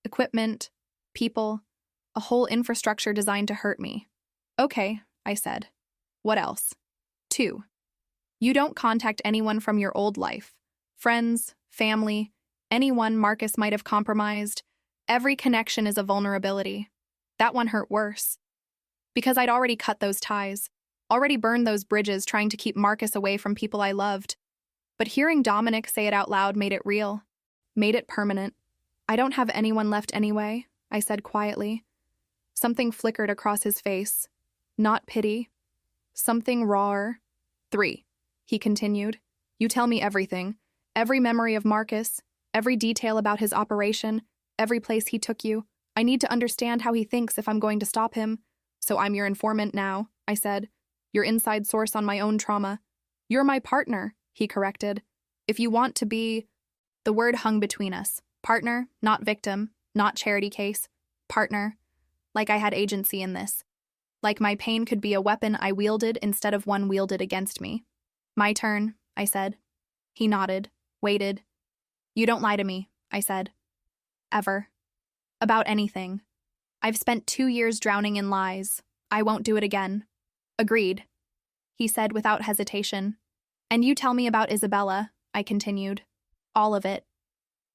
Equipment, people, a whole infrastructure designed to hurt me. "Okay," I said. "What else?" 2. You don't contact anyone from your old life. Friends, family, anyone Marcus might have compromised. Every connection is a vulnerability. That one hurt worse. Because I'd already cut those ties, already burned those bridges trying to keep Marcus away from people I loved. But hearing Dominic say it out loud made it real, made it permanent. "I don't have anyone left anyway," I said quietly. Something flickered across his face. Not pity. Something rawer. 3. He continued. "You tell me everything. Every memory of Marcus, every detail about his operation, every place he took you. I need to understand how he thinks if I'm going to stop him. So I'm your informant now," I said. "Your inside source on my own trauma. You're my partner," he corrected. "If you want to be..." The word hung between us. Partner, not victim, not charity case. Partner. Like I had agency in this. Like my pain could be a weapon I wielded instead of one wielded against me. "My turn," I said. He nodded, waited. "You don't lie to me," I said. "Ever." About anything. I've spent 2 years drowning in lies. I won't do it again. Agreed, he said without hesitation. And you tell me about Isabella, I continued. All of it.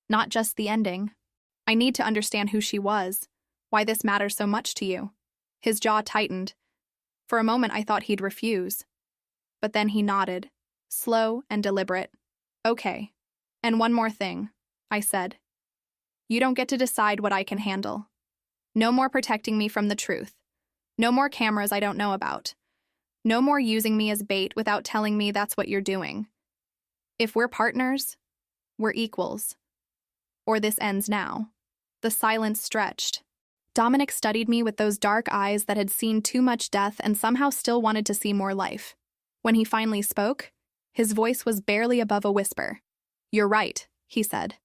Not just the ending. I need to understand who she was, why this matters so much to you. His jaw tightened. For a moment I thought he'd refuse. But then he nodded, slow and deliberate. Okay. And one more thing, I said. You don't get to decide what I can handle. No more protecting me from the truth. No more cameras I don't know about. No more using me as bait without telling me that's what you're doing. If we're partners, we're equals. Or this ends now. The silence stretched. Dominic studied me with those dark eyes that had seen too much death and somehow still wanted to see more life. When he finally spoke, his voice was barely above a whisper. You're right, he said.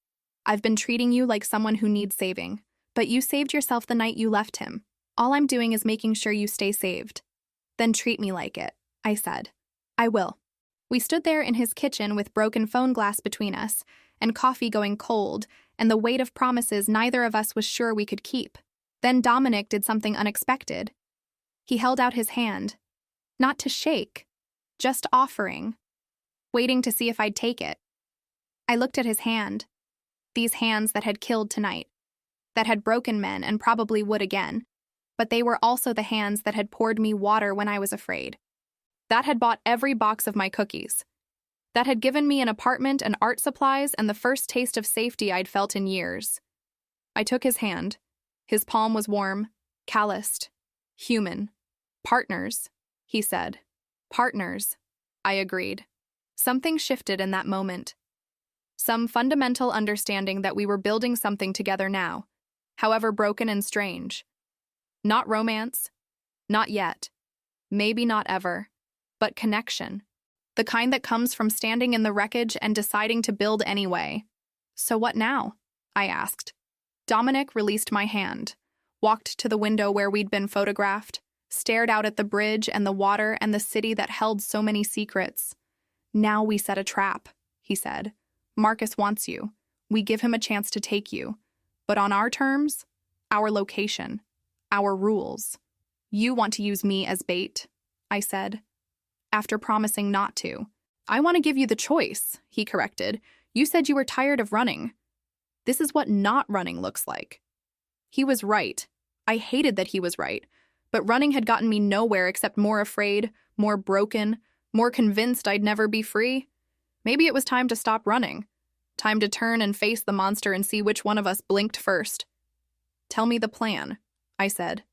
I've been treating you like someone who needs saving, but you saved yourself the night you left him. All I'm doing is making sure you stay saved. Then treat me like it, I said. I will. We stood there in his kitchen with broken phone glass between us, and coffee going cold, and the weight of promises neither of us was sure we could keep. Then Dominic did something unexpected. He held out his hand. Not to shake, just offering, waiting to see if I'd take it. I looked at his hand. These hands that had killed tonight, that had broken men and probably would again, but they were also the hands that had poured me water when I was afraid. That had bought every box of my cookies. That had given me an apartment and art supplies and the first taste of safety I'd felt in years. I took his hand. His palm was warm, calloused, human. Partners, he said. Partners, I agreed. Something shifted in that moment. Some fundamental understanding that we were building something together now, however broken and strange. Not romance, not yet, maybe not ever, but connection. The kind that comes from standing in the wreckage and deciding to build anyway. So what now? I asked. Dominic released my hand, walked to the window where we'd been photographed, stared out at the bridge and the water and the city that held so many secrets. Now we set a trap, he said. Marcus wants you. We give him a chance to take you. But on our terms, our location, our rules. You want to use me as bait, I said. After promising not to. I want to give you the choice, he corrected. You said you were tired of running. This is what not running looks like. He was right. I hated that he was right. But running had gotten me nowhere except more afraid, more broken, more convinced I'd never be free. Maybe it was time to stop running. Time to turn and face the monster and see which one of us blinked first. Tell me the plan, I said.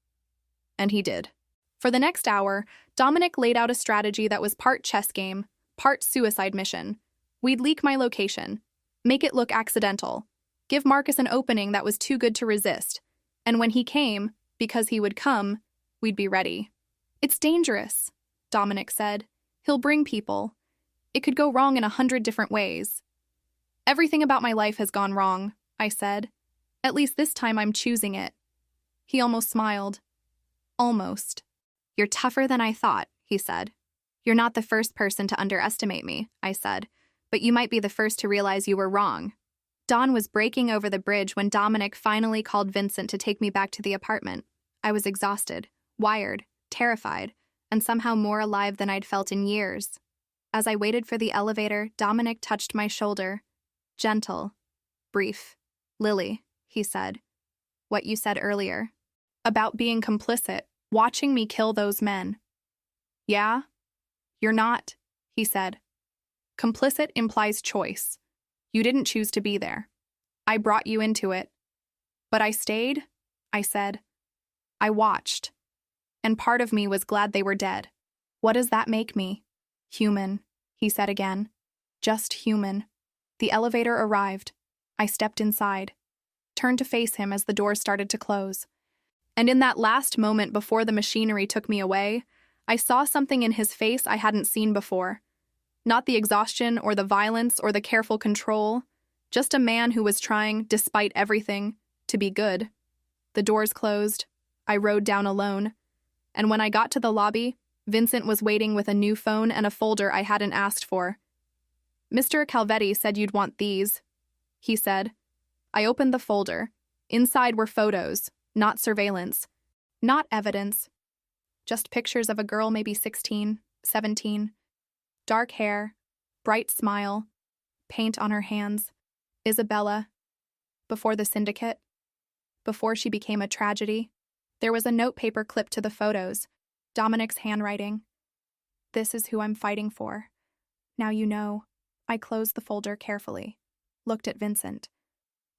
And he did. For the next hour, Dominic laid out a strategy that was part chess game, part suicide mission. We'd leak my location, make it look accidental, give Marcus an opening that was too good to resist, and when he came, because he would come, we'd be ready. It's dangerous, Dominic said. He'll bring people. It could go wrong in 100 different ways. Everything about my life has gone wrong, I said. At least this time I'm choosing it. He almost smiled. Almost. You're tougher than I thought, he said. You're not the first person to underestimate me, I said, but you might be the first to realize you were wrong. Dawn was breaking over the bridge when Dominic finally called Vincent to take me back to the apartment. I was exhausted, wired, terrified, and somehow more alive than I'd felt in years. As I waited for the elevator, Dominic touched my shoulder. Gentle, brief. Lily, he said. What you said earlier. About being complicit, watching me kill those men. Yeah? You're not, he said. Complicit implies choice. You didn't choose to be there. I brought you into it. But I stayed, I said. I watched. And part of me was glad they were dead. What does that make me? Human, he said again. Just human. The elevator arrived. I stepped inside, turned to face him as the door started to close. And in that last moment before the machinery took me away, I saw something in his face I hadn't seen before. Not the exhaustion or the violence or the careful control, just a man who was trying, despite everything, to be good. The doors closed. I rode down alone. And when I got to the lobby, Vincent was waiting with a new phone and a folder I hadn't asked for. Mr. Calvetti said you'd want these, he said. I opened the folder. Inside were photos, not surveillance, not evidence, just pictures of a girl maybe 16, 17, dark hair, bright smile, paint on her hands. Isabella, before the syndicate, before she became a tragedy. There was a notepaper clipped to the photos, Dominic's handwriting. This is who I'm fighting for. Now you know. I closed the folder carefully, looked at Vincent.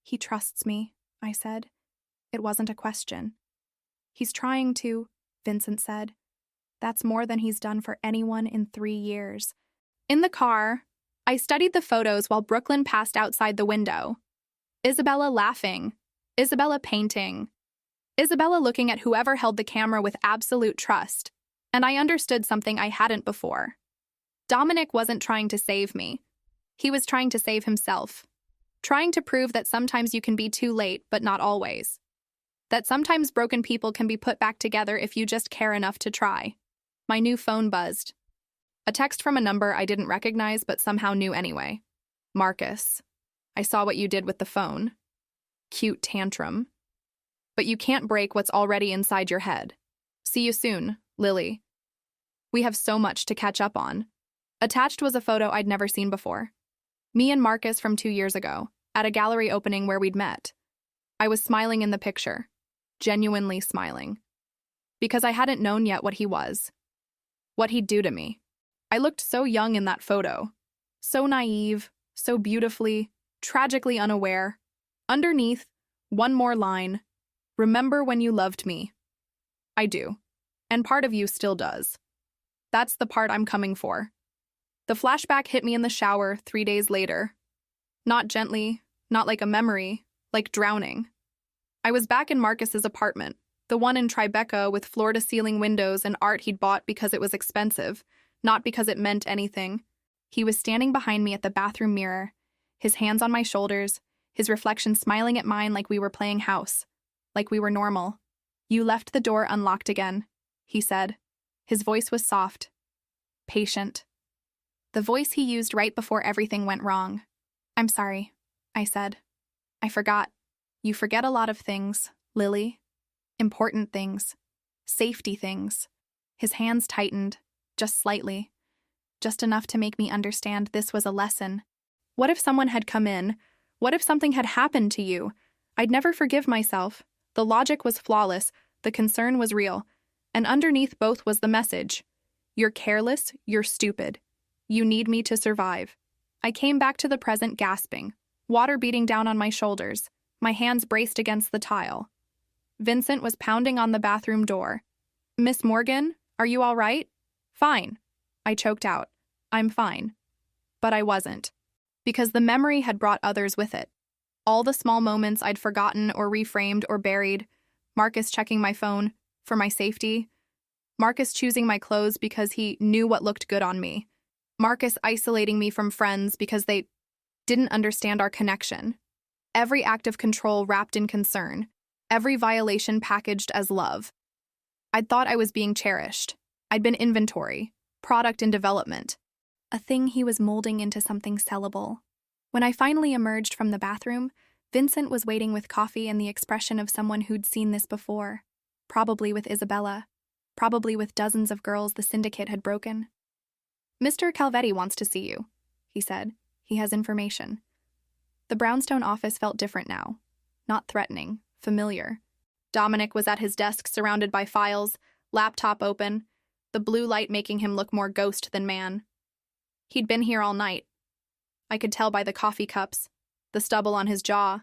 He trusts me, I said. It wasn't a question. He's trying to, Vincent said. That's more than he's done for anyone in 3 years. In the car, I studied the photos while Brooklyn passed outside the window. Isabella laughing, Isabella painting, Isabella looking at whoever held the camera with absolute trust, and I understood something I hadn't before. Dominic wasn't trying to save me. He was trying to save himself, trying to prove that sometimes you can be too late, but not always. That sometimes broken people can be put back together if you just care enough to try. My new phone buzzed. A text from a number I didn't recognize but somehow knew anyway. Marcus, I saw what you did with the phone. Cute tantrum. But you can't break what's already inside your head. See you soon, Lily. We have so much to catch up on. Attached was a photo I'd never seen before. Me and Marcus from 2 years ago, at a gallery opening where we'd met. I was smiling in the picture, genuinely smiling. Because I hadn't known yet what he was. What he'd do to me. I looked so young in that photo. So naive, so beautifully, tragically unaware. Underneath, one more line. Remember when you loved me. I do. And part of you still does. That's the part I'm coming for. The flashback hit me in the shower 3 days later. Not gently, not like a memory, like drowning. I was back in Marcus's apartment, the one in Tribeca with floor-to-ceiling windows and art he'd bought because it was expensive, not because it meant anything. He was standing behind me at the bathroom mirror, his hands on my shoulders, his reflection smiling at mine like we were playing house, like we were normal. You left the door unlocked again, he said. His voice was soft, patient. The voice he used right before everything went wrong. I'm sorry, I said. I forgot. You forget a lot of things, Lily. Important things. Safety things. His hands tightened, just slightly. Just enough to make me understand this was a lesson. What if someone had come in? What if something had happened to you? I'd never forgive myself. The logic was flawless, the concern was real, and underneath both was the message. You're careless, you're stupid. You need me to survive. I came back to the present gasping, water beating down on my shoulders, my hands braced against the tile. Vincent was pounding on the bathroom door. Miss Morgan, are you all right? Fine. I choked out. I'm fine. But I wasn't. Because the memory had brought others with it. All the small moments I'd forgotten or reframed or buried. Marcus checking my phone for my safety. Marcus choosing my clothes because he knew what looked good on me. Marcus isolating me from friends because they didn't understand our connection. Every act of control wrapped in concern. Every violation packaged as love. I'd thought I was being cherished. I'd been inventory, product in development. A thing he was molding into something sellable. When I finally emerged from the bathroom, Vincent was waiting with coffee and the expression of someone who'd seen this before. Probably with Isabella. Probably with dozens of girls the syndicate had broken. Mr. Calvetti wants to see you, he said. He has information. The brownstone office felt different now. Not threatening, familiar. Dominic was at his desk surrounded by files, laptop open, the blue light making him look more ghost than man. He'd been here all night. I could tell by the coffee cups, the stubble on his jaw,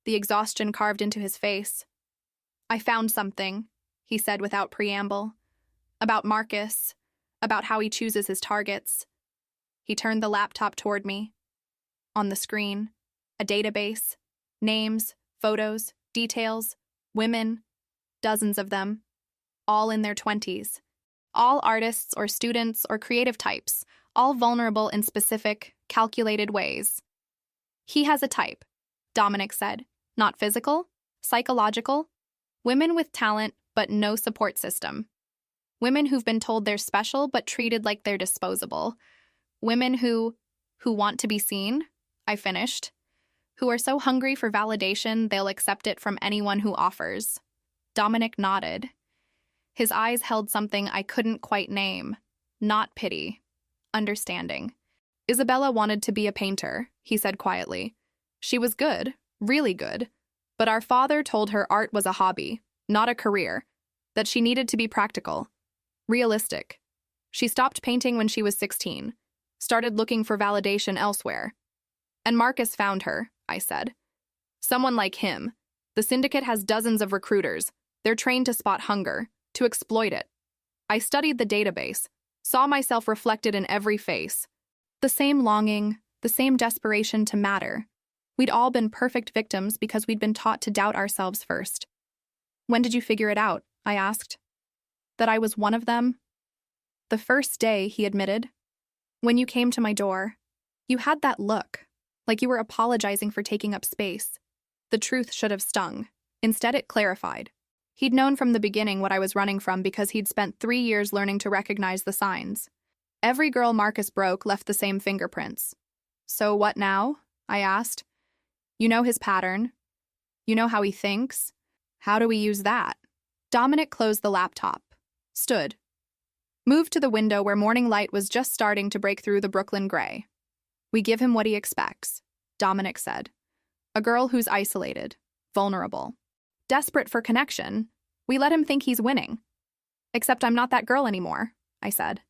the exhaustion carved into his face. I found something, he said without preamble. About Marcus, about how he chooses his targets. He turned the laptop toward me. On the screen, a database, names, photos, details, women, dozens of them, all in their 20s. All artists or students or creative types, all vulnerable in specific, calculated ways. He has a type, Dominic said. Not physical, psychological. Women with talent but no support system. Women who've been told they're special but treated like they're disposable. Women who want to be seen, I finished. Who are so hungry for validation they'll accept it from anyone who offers. Dominic nodded. His eyes held something I couldn't quite name. Not pity. Understanding. Isabella wanted to be a painter, he said quietly. She was good, really good. But our father told her art was a hobby, not a career, that she needed to be practical, realistic. She stopped painting when she was 16, started looking for validation elsewhere. And Marcus found her, I said. Someone like him. The syndicate has dozens of recruiters. They're trained to spot hunger, to exploit it. I studied the database, saw myself reflected in every face. The same longing, the same desperation to matter. We'd all been perfect victims because we'd been taught to doubt ourselves first. When did you figure it out? I asked. That I was one of them? The first day, he admitted. When you came to my door, you had that look, like you were apologizing for taking up space. The truth should have stung. Instead, it clarified. He'd known from the beginning what I was running from because he'd spent 3 years learning to recognize the signs. Every girl Marcus broke left the same fingerprints. So what now? I asked. You know his pattern. You know how he thinks. How do we use that? Dominic closed the laptop. Stood. Moved to the window where morning light was just starting to break through the Brooklyn gray. We give him what he expects, Dominic said. A girl who's isolated, vulnerable, desperate for connection. We let him think he's winning. Except I'm not that girl anymore, I said.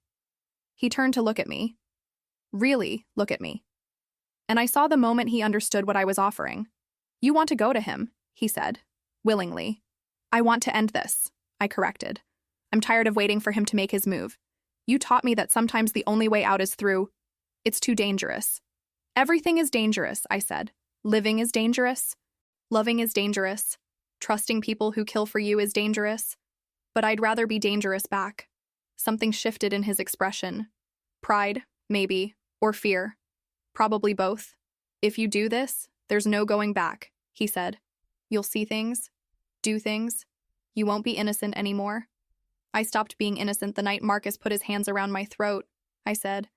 He turned to look at me. Really look at me. And I saw the moment he understood what I was offering. You want to go to him, he said, willingly. I want to end this, I corrected. I'm tired of waiting for him to make his move. You taught me that sometimes the only way out is through. It's too dangerous. Everything is dangerous, I said. Living is dangerous. Loving is dangerous. Trusting people who kill for you is dangerous. But I'd rather be dangerous back. Something shifted in his expression. Pride, maybe, or fear. Probably both. If you do this, there's no going back, he said. You'll see things, do things. You won't be innocent anymore. I stopped being innocent the night Marcus put his hands around my throat, I said.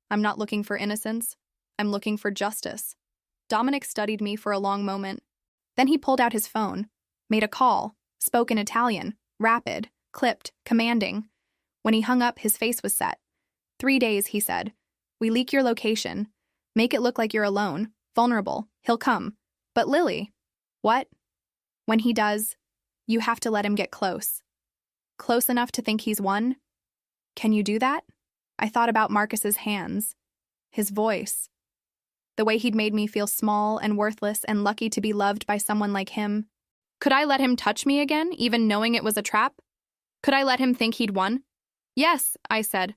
I'm not looking for innocence. I'm looking for justice. Dominic studied me for a long moment. Then he pulled out his phone, made a call, spoke in Italian, rapid, clipped, commanding. When he hung up, his face was set. 3 days, he said. We leak your location. Make it look like you're alone, vulnerable. He'll come. But Lily. What? When he does, you have to let him get close. Close enough to think he's won? Can you do that? I thought about Marcus's hands, his voice, the way he'd made me feel small and worthless and lucky to be loved by someone like him. Could I let him touch me again, even knowing it was a trap? Could I let him think he'd won? Yes, I said.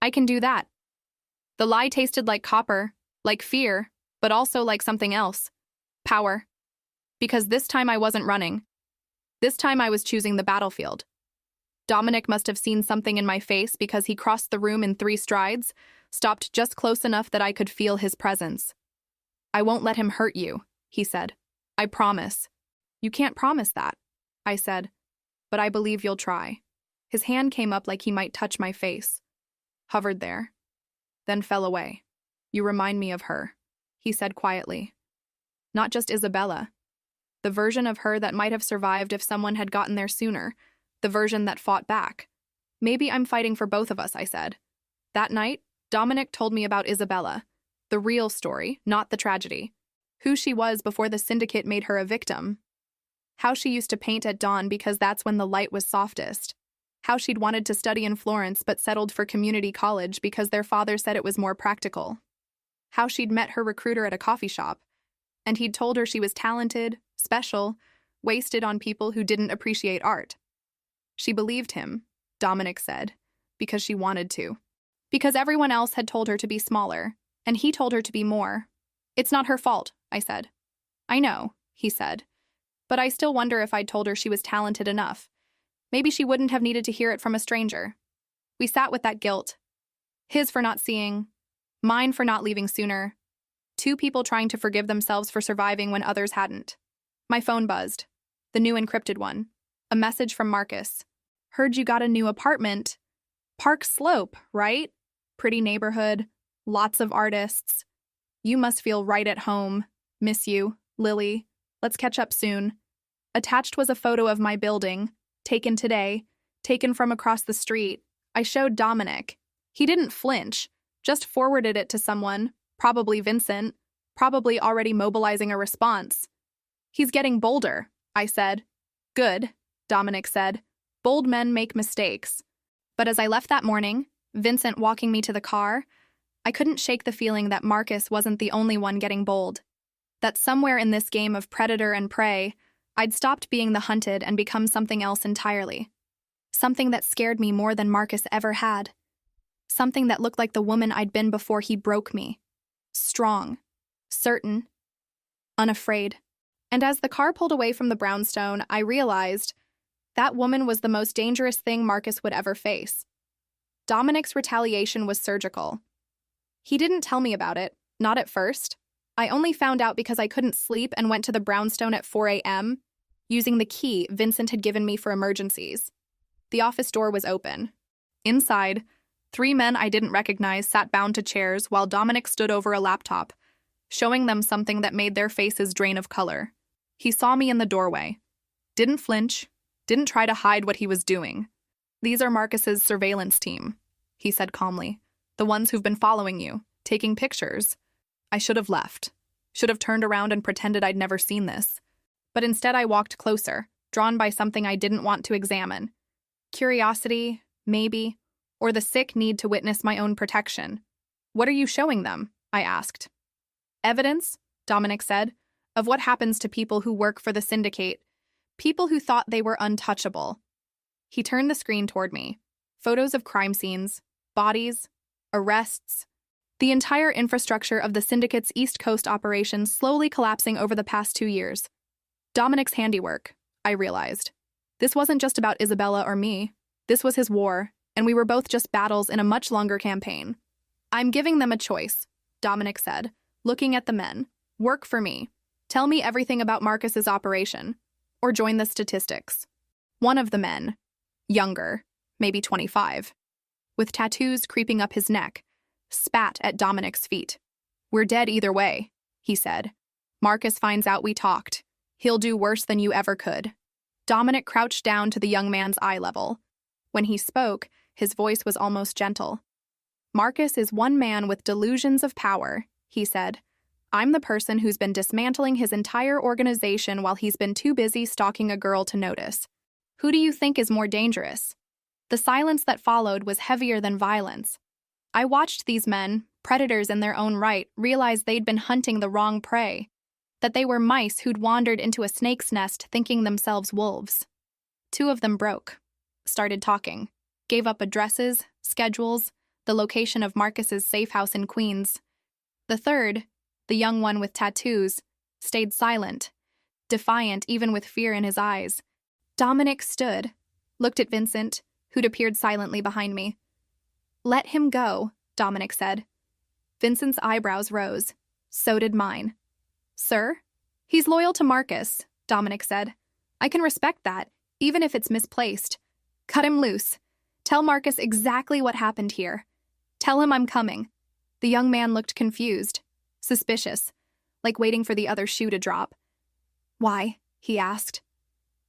I can do that. The lie tasted like copper, like fear, but also like something else. Power. Because this time I wasn't running. This time I was choosing the battlefield. Dominic must have seen something in my face because he crossed the room in 3 strides, stopped just close enough that I could feel his presence. I won't let him hurt you, he said. I promise. You can't promise that, I said, but I believe you'll try. His hand came up like he might touch my face, hovered there, then fell away. You remind me of her, he said quietly. Not just Isabella. The version of her that might have survived if someone had gotten there sooner. The version that fought back. Maybe I'm fighting for both of us, I said. That night, Dominic told me about Isabella. The real story, not the tragedy. Who she was before the syndicate made her a victim. How she used to paint at dawn because that's when the light was softest. How she'd wanted to study in Florence but settled for community college because their father said it was more practical. How she'd met her recruiter at a coffee shop, and he'd told her she was talented, special, wasted on people who didn't appreciate art. She believed him, Dominic said, because she wanted to. Because everyone else had told her to be smaller, and he told her to be more. It's not her fault, I said. I know, he said. But I still wonder if I'd told her she was talented enough. Maybe she wouldn't have needed to hear it from a stranger. We sat with that guilt. His for not seeing, mine for not leaving sooner. 2 people trying to forgive themselves for surviving when others hadn't. My phone buzzed. The new encrypted one. A message from Marcus. Heard you got a new apartment. Park Slope, right? Pretty neighborhood. Lots of artists. You must feel right at home. Miss you, Lily. Let's catch up soon. Attached was a photo of my building, taken today, taken from across the street. I showed Dominic. He didn't flinch, just forwarded it to someone, probably Vincent, probably already mobilizing a response. He's getting bolder, I said. Good, Dominic said. Bold men make mistakes. But as I left that morning, Vincent walking me to the car, I couldn't shake the feeling that Marcus wasn't the only one getting bold. That somewhere in this game of predator and prey, I'd stopped being the hunted and become something else entirely. Something that scared me more than Marcus ever had. Something that looked like the woman I'd been before he broke me. Strong, certain, unafraid. And as the car pulled away from the brownstone, I realized that woman was the most dangerous thing Marcus would ever face. Dominic's retaliation was surgical. He didn't tell me about it, not at first. I only found out because I couldn't sleep and went to the brownstone at 4 a.m., using the key Vincent had given me for emergencies. The office door was open. Inside, 3 men I didn't recognize sat bound to chairs while Dominic stood over a laptop, showing them something that made their faces drain of color. He saw me in the doorway. Didn't flinch, didn't try to hide what he was doing. These are Marcus's surveillance team, he said calmly. The ones who've been following you, taking pictures. I should have left. Should have turned around and pretended I'd never seen this. But instead I walked closer, drawn by something I didn't want to examine. Curiosity, maybe, or the sick need to witness my own protection. What are you showing them? I asked. Evidence, Dominic said, of what happens to people who work for the syndicate, people who thought they were untouchable. He turned the screen toward me. Photos of crime scenes, bodies, arrests, the entire infrastructure of the syndicate's East Coast operations slowly collapsing over the past 2 years. Dominic's handiwork, I realized. This wasn't just about Isabella or me. This was his war, and we were both just battles in a much longer campaign. I'm giving them a choice, Dominic said, looking at the men. Work for me. Tell me everything about Marcus's operation, or join the statistics. One of the men, younger, maybe 25, with tattoos creeping up his neck, spat at Dominic's feet. We're dead either way, he said. Marcus finds out we talked. He'll do worse than you ever could. Dominic crouched down to the young man's eye level. When he spoke, his voice was almost gentle. Marcus is one man with delusions of power, he said. I'm the person who's been dismantling his entire organization while he's been too busy stalking a girl to notice. Who do you think is more dangerous? The silence that followed was heavier than violence. I watched these men, predators in their own right, realize they'd been hunting the wrong prey, that they were mice who'd wandered into a snake's nest thinking themselves wolves. 2 of them broke, started talking, gave up addresses, schedules, the location of Marcus's safe house in Queens. The third, the young one with tattoos, stayed silent, defiant even with fear in his eyes. Dominic stood, looked at Vincent, who'd appeared silently behind me. Let him go, Dominic said. Vincent's eyebrows rose. So did mine. Sir? He's loyal to Marcus, Dominic said. I can respect that, even if it's misplaced. Cut him loose. Tell Marcus exactly what happened here. Tell him I'm coming. The young man looked confused, suspicious, like waiting for the other shoe to drop. Why? He asked.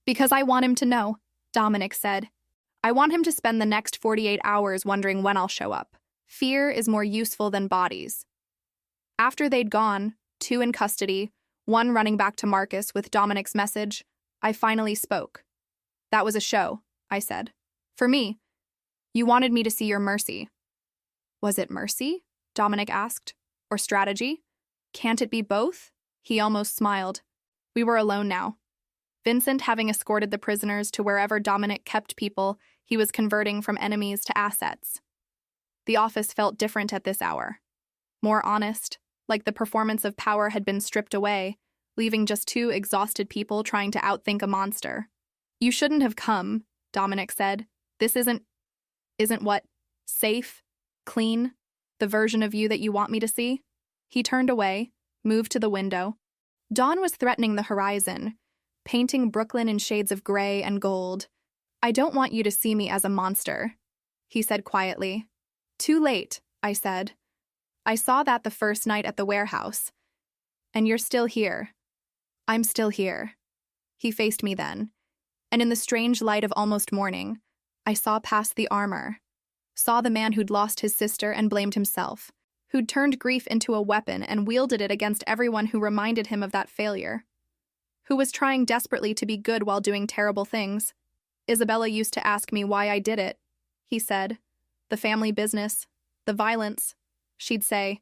Because I want him to know, Dominic said. I want him to spend the next 48 hours wondering when I'll show up. Fear is more useful than bodies. After they'd gone, 2 in custody, 1 running back to Marcus with Dominic's message, I finally spoke. That was a show, I said. For me. You wanted me to see your mercy. Was it mercy? Dominic asked. Or strategy? Can't it be both? He almost smiled. We were alone now. Vincent having escorted the prisoners to wherever Dominic kept people he was converting from enemies to assets. The office felt different at this hour. More honest, like the performance of power had been stripped away, leaving just 2 exhausted people trying to outthink a monster. You shouldn't have come, Dominic said. This isn't what? Safe? Clean? The version of you that you want me to see? He turned away, moved to the window. Dawn was threatening the horizon, painting Brooklyn in shades of gray and gold. I don't want you to see me as a monster, he said quietly. Too late, I said. I saw that the first night at the warehouse. And you're still here. I'm still here. He faced me then, and in the strange light of almost morning, I saw past the armor, saw the man who'd lost his sister and blamed himself, who'd turned grief into a weapon and wielded it against everyone who reminded him of that failure, who was trying desperately to be good while doing terrible things. Isabella used to ask me why I did it, he said. The family business, the violence. She'd say,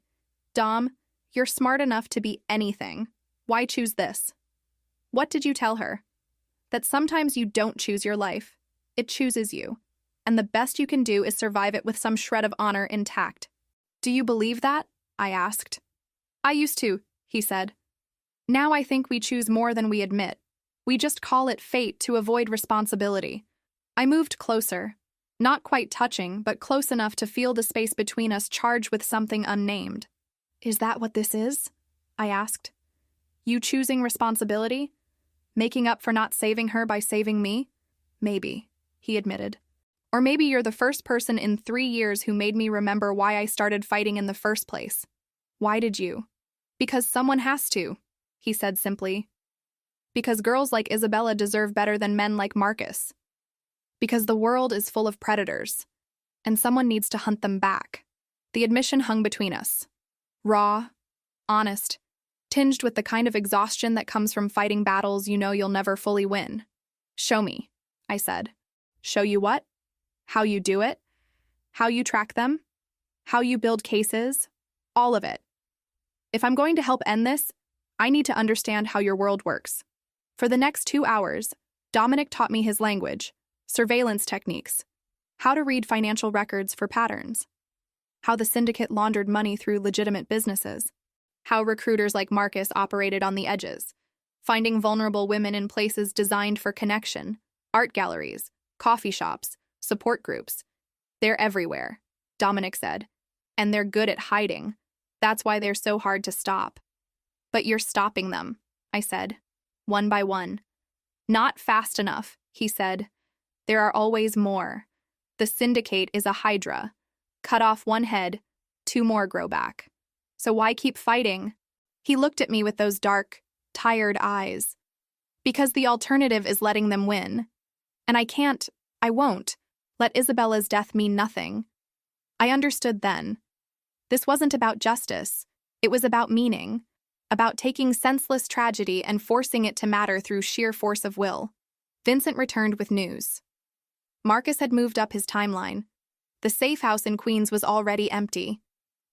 Dom, you're smart enough to be anything. Why choose this? What did you tell her? That sometimes you don't choose your life. It chooses you. And the best you can do is survive it with some shred of honor intact. Do you believe that? I asked. I used to, he said. Now I think we choose more than we admit. We just call it fate to avoid responsibility. I moved closer, not quite touching, but close enough to feel the space between us charged with something unnamed. Is that what this is? I asked. You choosing responsibility? Making up for not saving her by saving me? Maybe, he admitted. Or maybe you're the first person in 3 years who made me remember why I started fighting in the first place. Why did you? Because someone has to, he said simply. Because girls like Isabella deserve better than men like Marcus. Because the world is full of predators, and someone needs to hunt them back. The admission hung between us. Raw, honest, tinged with the kind of exhaustion that comes from fighting battles you know you'll never fully win. Show me, I said. Show you what? How you do it? How you track them? How you build cases? All of it. If I'm going to help end this, I need to understand how your world works. For the next 2 hours, Dominic taught me his language, surveillance techniques, how to read financial records for patterns, how the syndicate laundered money through legitimate businesses, how recruiters like Marcus operated on the edges, finding vulnerable women in places designed for connection, art galleries, coffee shops, support groups. They're everywhere, Dominic said, and they're good at hiding. That's why they're so hard to stop. But you're stopping them, I said, one by one. Not fast enough, he said. There are always more. The syndicate is a hydra. Cut off one head, 2 more grow back. So why keep fighting? He looked at me with those dark, tired eyes. Because the alternative is letting them win. And I won't, let Isabella's death mean nothing. I understood then. This wasn't about justice. It was about meaning. About taking senseless tragedy and forcing it to matter through sheer force of will. Vincent returned with news. Marcus had moved up his timeline. The safe house in Queens was already empty.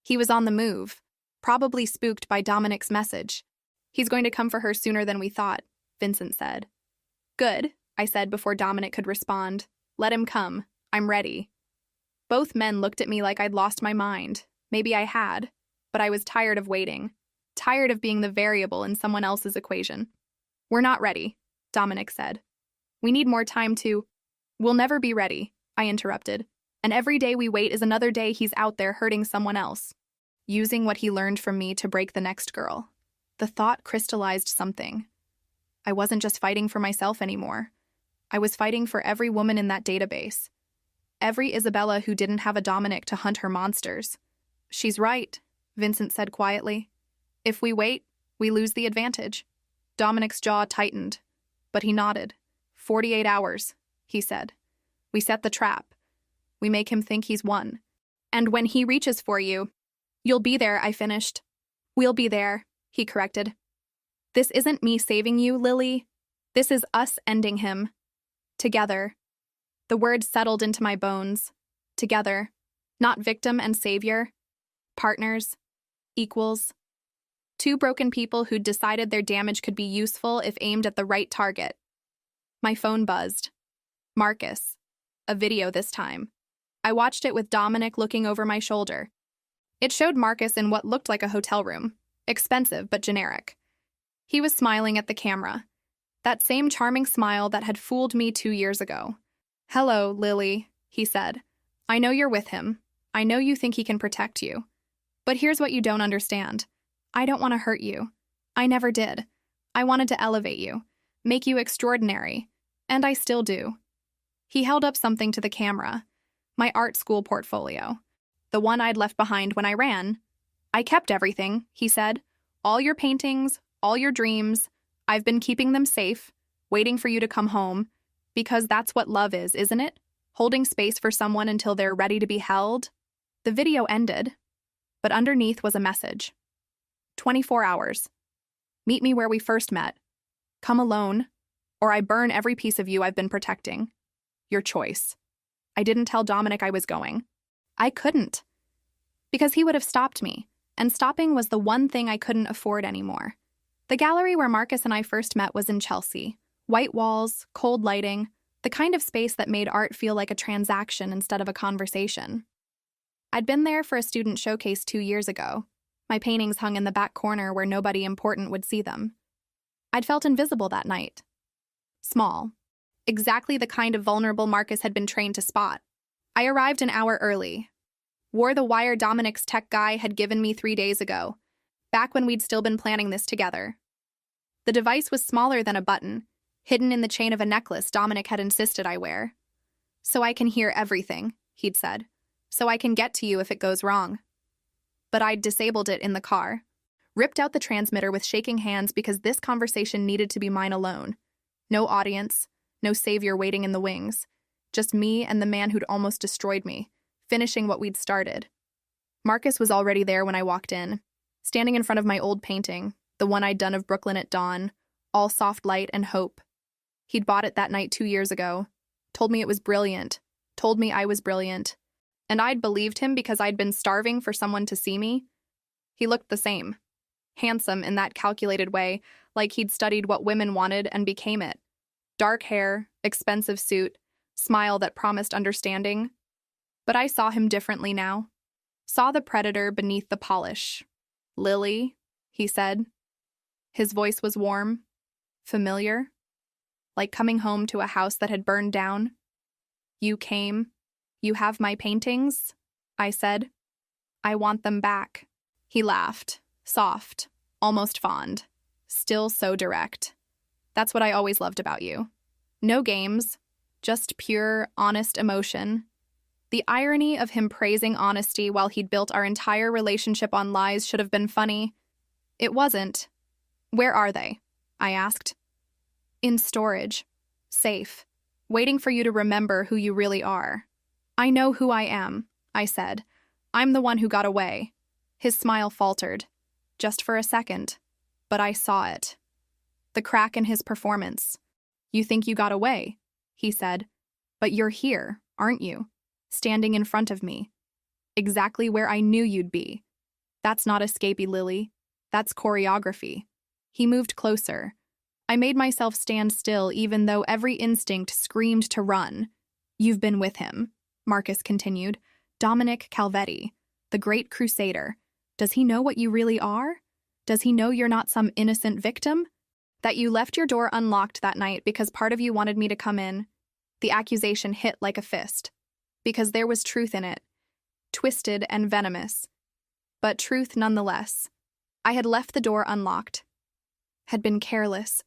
He was on the move, probably spooked by Dominic's message. He's going to come for her sooner than we thought, Vincent said. Good, I said before Dominic could respond. Let him come. I'm ready. Both men looked at me like I'd lost my mind. Maybe I had, but I was tired of waiting. Tired of being the variable in someone else's equation. We're not ready, Dominic said. We need more time to... We'll never be ready, I interrupted. And every day we wait is another day he's out there hurting someone else. Using what he learned from me to break the next girl. The thought crystallized something. I wasn't just fighting for myself anymore. I was fighting for every woman in that database. Every Isabella who didn't have a Dominic to hunt her monsters. She's right, Vincent said quietly. If we wait, we lose the advantage. Dominic's jaw tightened, but he nodded. 48 hours, he said. We set the trap. We make him think he's won. And when he reaches for you, you'll be there, I finished. We'll be there, he corrected. This isn't me saving you, Lily. This is us ending him. Together. The word settled into my bones. Together. Not victim and savior. Partners. Equals. 2 broken people who'd decided their damage could be useful if aimed at the right target. My phone buzzed. Marcus. A video this time. I watched it with Dominic looking over my shoulder. It showed Marcus in what looked like a hotel room. Expensive, but generic. He was smiling at the camera. That same charming smile that had fooled me 2 years ago. Hello, Lily, he said. I know you're with him. I know you think he can protect you. But here's what you don't understand. I don't want to hurt you. I never did. I wanted to elevate you, make you extraordinary, and I still do. He held up something to the camera, my art school portfolio, the one I'd left behind when I ran. I kept everything, he said, All your paintings, all your dreams, I've been keeping them safe, waiting for you to come home, because that's what love is, isn't it? Holding space for someone until they're ready to be held. The video ended, but underneath was a message. 24 hours. Meet me where we first met. Come alone, or I burn every piece of you I've been protecting. Your choice. I didn't tell Dominic I was going. I couldn't. Because he would have stopped me, and stopping was the one thing I couldn't afford anymore. The gallery where Marcus and I first met was in Chelsea. White walls, cold lighting, the kind of space that made art feel like a transaction instead of a conversation. I'd been there for a student showcase 2 years ago. My paintings hung in the back corner where nobody important would see them. I'd felt invisible that night. Small. Exactly the kind of vulnerable Marcus had been trained to spot. I arrived an hour early. Wore the wire Dominic's tech guy had given me 3 days ago, back when we'd still been planning this together. The device was smaller than a button, hidden in the chain of a necklace Dominic had insisted I wear. So I can hear everything, he'd said. So I can get to you if it goes wrong. But I'd disabled it in the car. Ripped out the transmitter with shaking hands because this conversation needed to be mine alone. No audience, no savior waiting in the wings. Just me and the man who'd almost destroyed me, finishing what we'd started. Marcus was already there when I walked in, standing in front of my old painting, the one I'd done of Brooklyn at dawn, all soft light and hope. He'd bought it that night 2 years ago, told me it was brilliant, told me I was brilliant, and I'd believed him because I'd been starving for someone to see me. He looked the same, handsome in that calculated way, like he'd studied what women wanted and became it. Dark hair, expensive suit, smile that promised understanding. But I saw him differently now. Saw the predator beneath the polish. Lily, he said. His voice was warm, familiar, like coming home to a house that had burned down. You came. You have my paintings, I said. I want them back. He laughed, soft, almost fond, still so direct. That's what I always loved about you. No games, just pure, honest emotion. The irony of him praising honesty while he'd built our entire relationship on lies should have been funny. It wasn't. Where are they? I asked. In storage. Safe. Waiting for you to remember who you really are. I know who I am, I said. I'm the one who got away. His smile faltered. Just for a second. But I saw it. The crack in his performance. You think you got away, he said. But you're here, aren't you? Standing in front of me. Exactly where I knew you'd be. That's not escapee, Lily. That's choreography. He moved closer. I made myself stand still even though every instinct screamed to run. You've been with him, Marcus continued. Dominic Calvetti, the great crusader. Does he know what you really are? Does he know you're not some innocent victim? That you left your door unlocked that night because part of you wanted me to come in? The accusation hit like a fist. Because there was truth in it. Twisted and venomous. But truth nonetheless. I had left the door unlocked. Had been careless.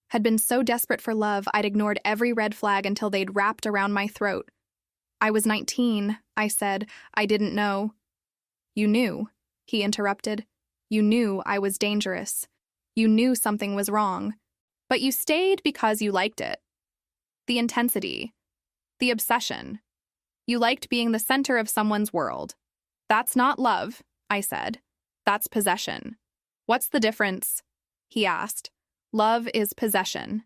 Had been so desperate for love I'd ignored every red flag until they'd wrapped around my throat. I was 19, I said. I didn't know. You knew, he interrupted. You knew I was dangerous. You knew something was wrong. But you stayed because you liked it. The intensity. The obsession. You liked being the center of someone's world. That's not love, I said. That's possession. What's the difference? He asked. Love is possession.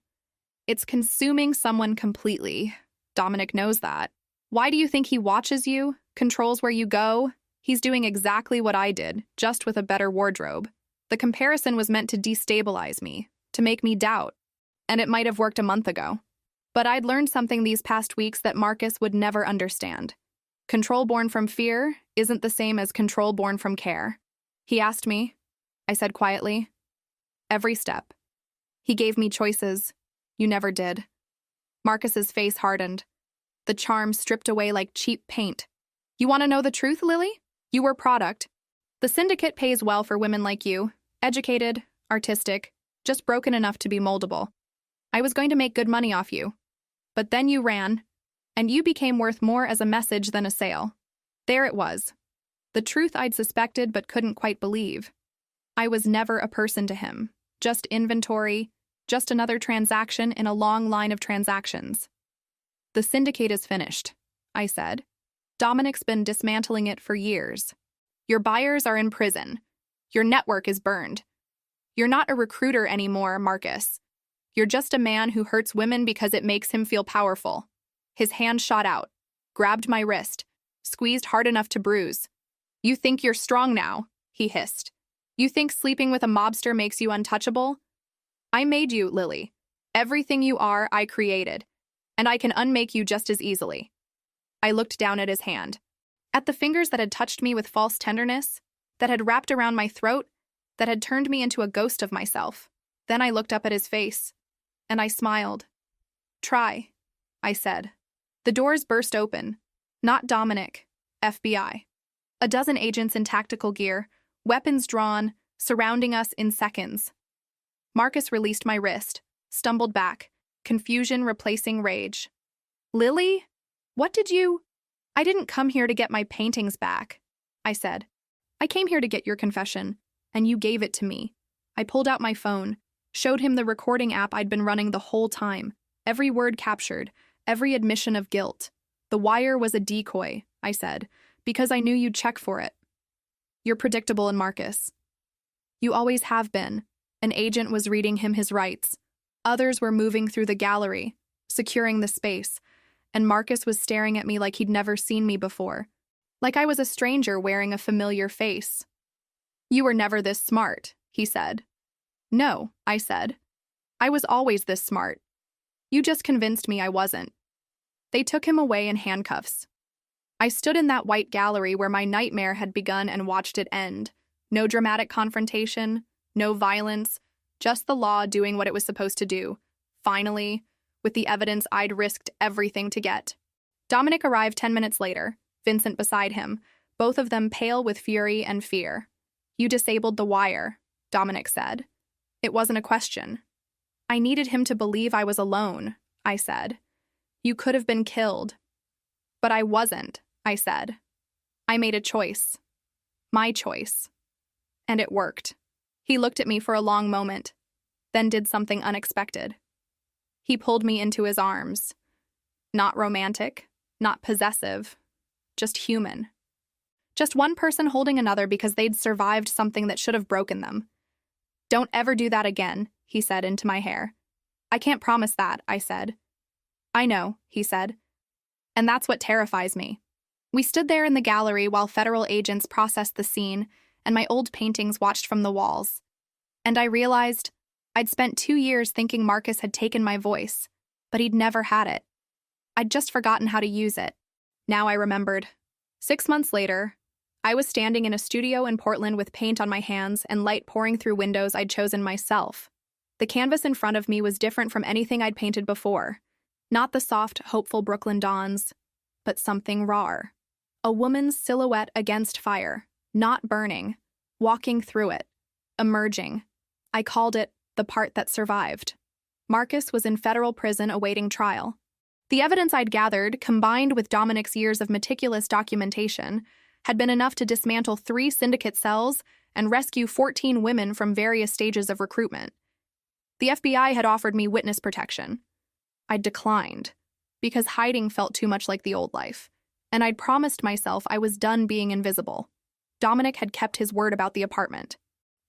It's consuming someone completely. Dominic knows that. Why do you think he watches you, controls where you go? He's doing exactly what I did, just with a better wardrobe. The comparison was meant to destabilize me, to make me doubt. And it might have worked a month ago. But I'd learned something these past weeks that Marcus would never understand. Control born from fear isn't the same as control born from care. He asked me. I said quietly. Every step. He gave me choices. You never did. Marcus's face hardened. The charm stripped away like cheap paint. You want to know the truth, Lily? You were product. The syndicate pays well for women like you. Educated, artistic, just broken enough to be moldable. I was going to make good money off you. But then you ran, and you became worth more as a message than a sale. There it was. The truth I'd suspected but couldn't quite believe. I was never a person to him, just inventory, just another transaction in a long line of transactions. The syndicate is finished, I said. Dominic's been dismantling it for years. Your buyers are in prison. Your network is burned. You're not a recruiter anymore, Marcus. You're just a man who hurts women because it makes him feel powerful. His hand shot out, grabbed my wrist, squeezed hard enough to bruise. You think you're strong now, he hissed. You think sleeping with a mobster makes you untouchable? I made you, Lily. Everything you are, I created. And I can unmake you just as easily. I looked down at his hand. At the fingers that had touched me with false tenderness, that had wrapped around my throat, that had turned me into a ghost of myself. Then I looked up at his face, and I smiled. Try, I said. The doors burst open. Not Dominic, FBI. A dozen agents in tactical gear, weapons drawn, surrounding us in seconds. Marcus released my wrist, stumbled back, confusion replacing rage. Lily? What did you— I didn't come here to get my paintings back, I said. I came here to get your confession, and you gave it to me. I pulled out my phone, showed him the recording app I'd been running the whole time, every word captured, every admission of guilt. The wire was a decoy, I said, because I knew you'd check for it. You're predictable, and Marcus. You always have been. An agent was reading him his rights. Others were moving through the gallery, securing the space, and Marcus was staring at me like he'd never seen me before, like I was a stranger wearing a familiar face. You were never this smart, he said. No, I said. I was always this smart. You just convinced me I wasn't. They took him away in handcuffs. I stood in that white gallery where my nightmare had begun and watched it end. No dramatic confrontation, no violence, just the law doing what it was supposed to do. Finally, with the evidence I'd risked everything to get. Dominic arrived 10 minutes later, Vincent beside him, both of them pale with fury and fear. You disabled the wire, Dominic said. It wasn't a question. I needed him to believe I was alone, I said. You could have been killed. But I wasn't, I said. I made a choice. My choice. And it worked. He looked at me for a long moment, then did something unexpected. He pulled me into his arms. Not romantic, not possessive, just human. Just one person holding another because they'd survived something that should have broken them. Don't ever do that again, he said into my hair. I can't promise that, I said. I know, he said. And that's what terrifies me. We stood there in the gallery while federal agents processed the scene, and my old paintings watched from the walls. And I realized I'd spent 2 years thinking Marcus had taken my voice, but he'd never had it. I'd just forgotten how to use it. Now I remembered. 6 months later, I was standing in a studio in Portland with paint on my hands and light pouring through windows I'd chosen myself. The canvas in front of me was different from anything I'd painted before. Not the soft, hopeful Brooklyn dawns, but something raw. A woman's silhouette against fire, not burning, walking through it, emerging. I called it the part that survived. Marcus was in federal prison awaiting trial. The evidence I'd gathered, combined with Dominic's years of meticulous documentation, had been enough to dismantle 3 syndicate cells and rescue 14 women from various stages of recruitment. The FBI had offered me witness protection. I'd declined, because hiding felt too much like the old life, and I'd promised myself I was done being invisible. Dominic had kept his word about the apartment.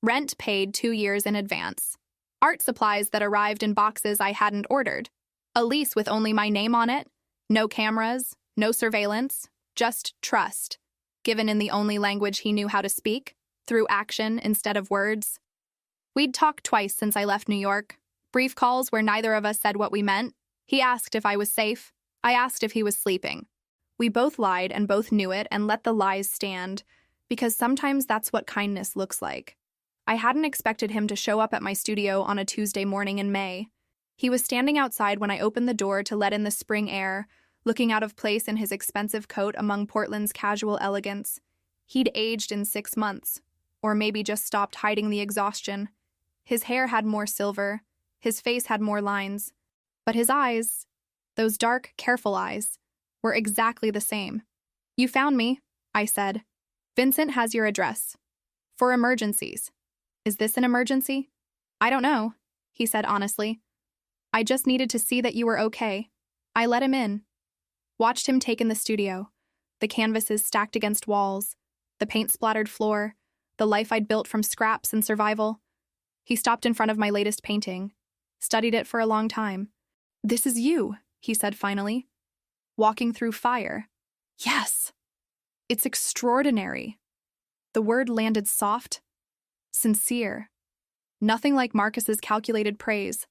Rent paid 2 years in advance. Art supplies that arrived in boxes I hadn't ordered. A lease with only my name on it. No cameras, no surveillance, just trust, given in the only language he knew how to speak, through action instead of words. We'd talked twice since I left New York. Brief calls where neither of us said what we meant. He asked if I was safe. I asked if he was sleeping. We both lied and both knew it and let the lies stand, because sometimes that's what kindness looks like. I hadn't expected him to show up at my studio on a Tuesday morning in May. He was standing outside when I opened the door to let in the spring air, looking out of place in his expensive coat among Portland's casual elegance. He'd aged in 6 months, or maybe just stopped hiding the exhaustion. His hair had more silver, his face had more lines, but his eyes, those dark, careful eyes, were exactly the same. You found me, I said. Vincent has your address. For emergencies. Is this an emergency? I don't know, he said honestly. I just needed to see that you were okay. I let him in. Watched him take in the studio. The canvases stacked against walls, the paint-splattered floor, the life I'd built from scraps and survival. He stopped in front of my latest painting, studied it for a long time. This is you, he said finally. Walking through fire. Yes. It's extraordinary. The word landed soft, sincere. Nothing like Marcus's calculated praise.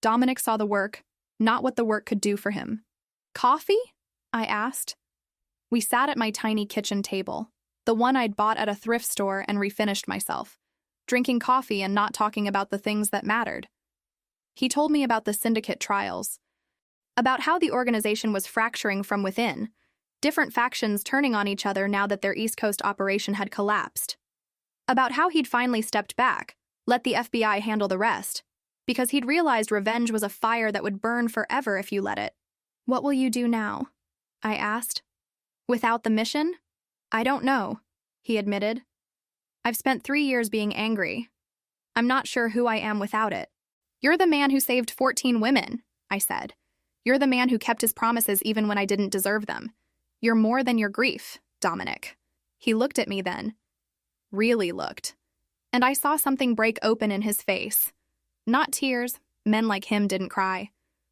Dominic saw the work, not what the work could do for him. Coffee? I asked. We sat at my tiny kitchen table, the one I'd bought at a thrift store and refinished myself, drinking coffee and not talking about the things that mattered. He told me about the syndicate trials, about how the organization was fracturing from within, different factions turning on each other now that their East Coast operation had collapsed, about how he'd finally stepped back, let the FBI handle the rest, because he'd realized revenge was a fire that would burn forever if you let it. What will you do now? I asked. Without the mission? I don't know, he admitted. I've spent 3 years being angry. I'm not sure who I am without it. You're the man who saved 14 women, I said. You're the man who kept his promises even when I didn't deserve them. You're more than your grief, Dominic. He looked at me then. Really looked. And I saw something break open in his face. Not tears, men like him didn't cry,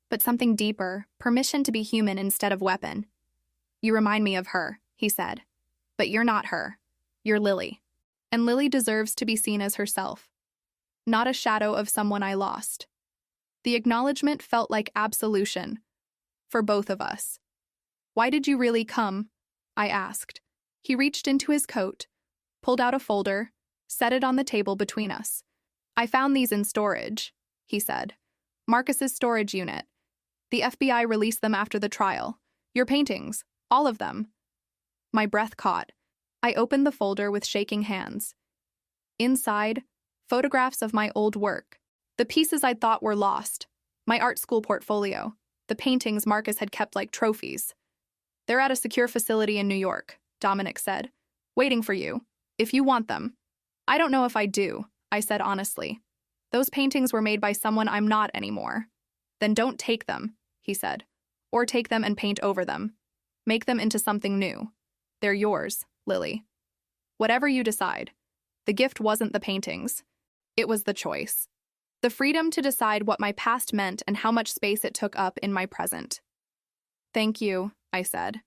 but something deeper, permission to be human instead of weapon. You remind me of her, he said. But you're not her. You're Lily. And Lily deserves to be seen as herself. Not a shadow of someone I lost. The acknowledgement felt like absolution. For both of us. Why did you really come? I asked. He reached into his coat, pulled out a folder, set it on the table between us. I found these in storage, he said. Marcus's storage unit. The FBI released them after the trial. Your paintings, all of them. My breath caught. I opened the folder with shaking hands. Inside, photographs of my old work. The pieces I'd thought were lost. My art school portfolio. The paintings Marcus had kept like trophies. They're at a secure facility in New York, Dominic said. Waiting for you, if you want them. I don't know if I do, I said honestly. Those paintings were made by someone I'm not anymore. Then don't take them, he said. Or take them and paint over them. Make them into something new. They're yours, Lily. Whatever you decide. The gift wasn't the paintings. It was the choice. The freedom to decide what my past meant and how much space it took up in my present. Thank you, I said.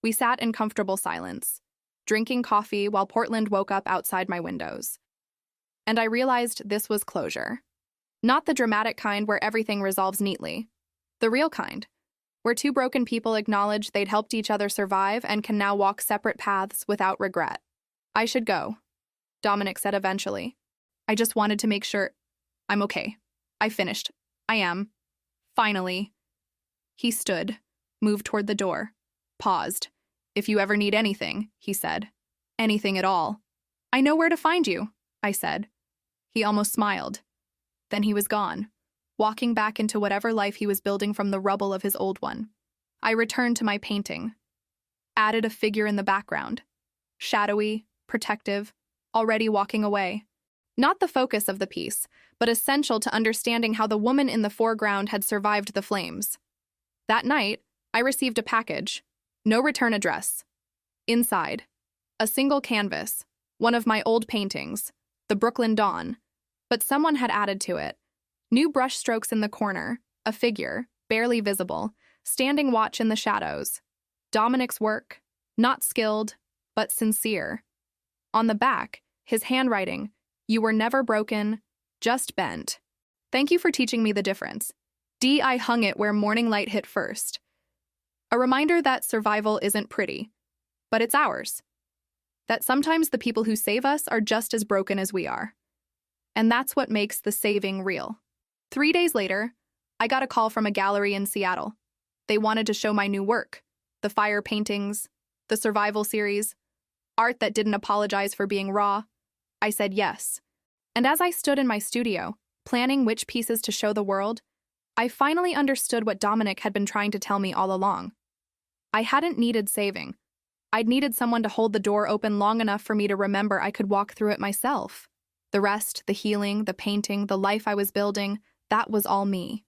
We sat in comfortable silence, drinking coffee while Portland woke up outside my windows. And I realized this was closure. Not the dramatic kind where everything resolves neatly. The real kind, where two broken people acknowledge they'd helped each other survive and can now walk separate paths without regret. I should go, Dominic said eventually. I just wanted to make sure I'm okay. I finished. I am. Finally. He stood, moved toward the door, paused. If you ever need anything, he said. Anything at all. I know where to find you, I said. He almost smiled. Then he was gone, walking back into whatever life he was building from the rubble of his old one. I returned to my painting. Added a figure in the background. Shadowy, protective, already walking away. Not the focus of the piece, but essential to understanding how the woman in the foreground had survived the flames. That night, I received a package. No return address. Inside, a single canvas, one of my old paintings, the Brooklyn Dawn, but someone had added to it. New brush strokes in the corner, a figure, barely visible, standing watch in the shadows. Dominic's work, not skilled, but sincere. On the back, his handwriting, you were never broken, just bent. Thank you for teaching me the difference. I hung it where morning light hit first. A reminder that survival isn't pretty, but it's ours. That sometimes the people who save us are just as broken as we are. And that's what makes the saving real. 3 days later, I got a call from a gallery in Seattle. They wanted to show my new work, the fire paintings, the survival series, art that didn't apologize for being raw. I said yes. And as I stood in my studio, planning which pieces to show the world, I finally understood what Dominic had been trying to tell me all along. I hadn't needed saving. I'd needed someone to hold the door open long enough for me to remember I could walk through it myself. The rest, the healing, the painting, the life I was building, that was all me.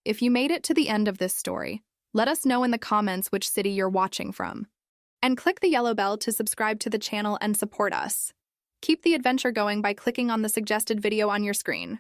If you made it to the end of this story, let us know in the comments which city you're watching from. And click the yellow bell to subscribe to the channel and support us. Keep the adventure going by clicking on the suggested video on your screen.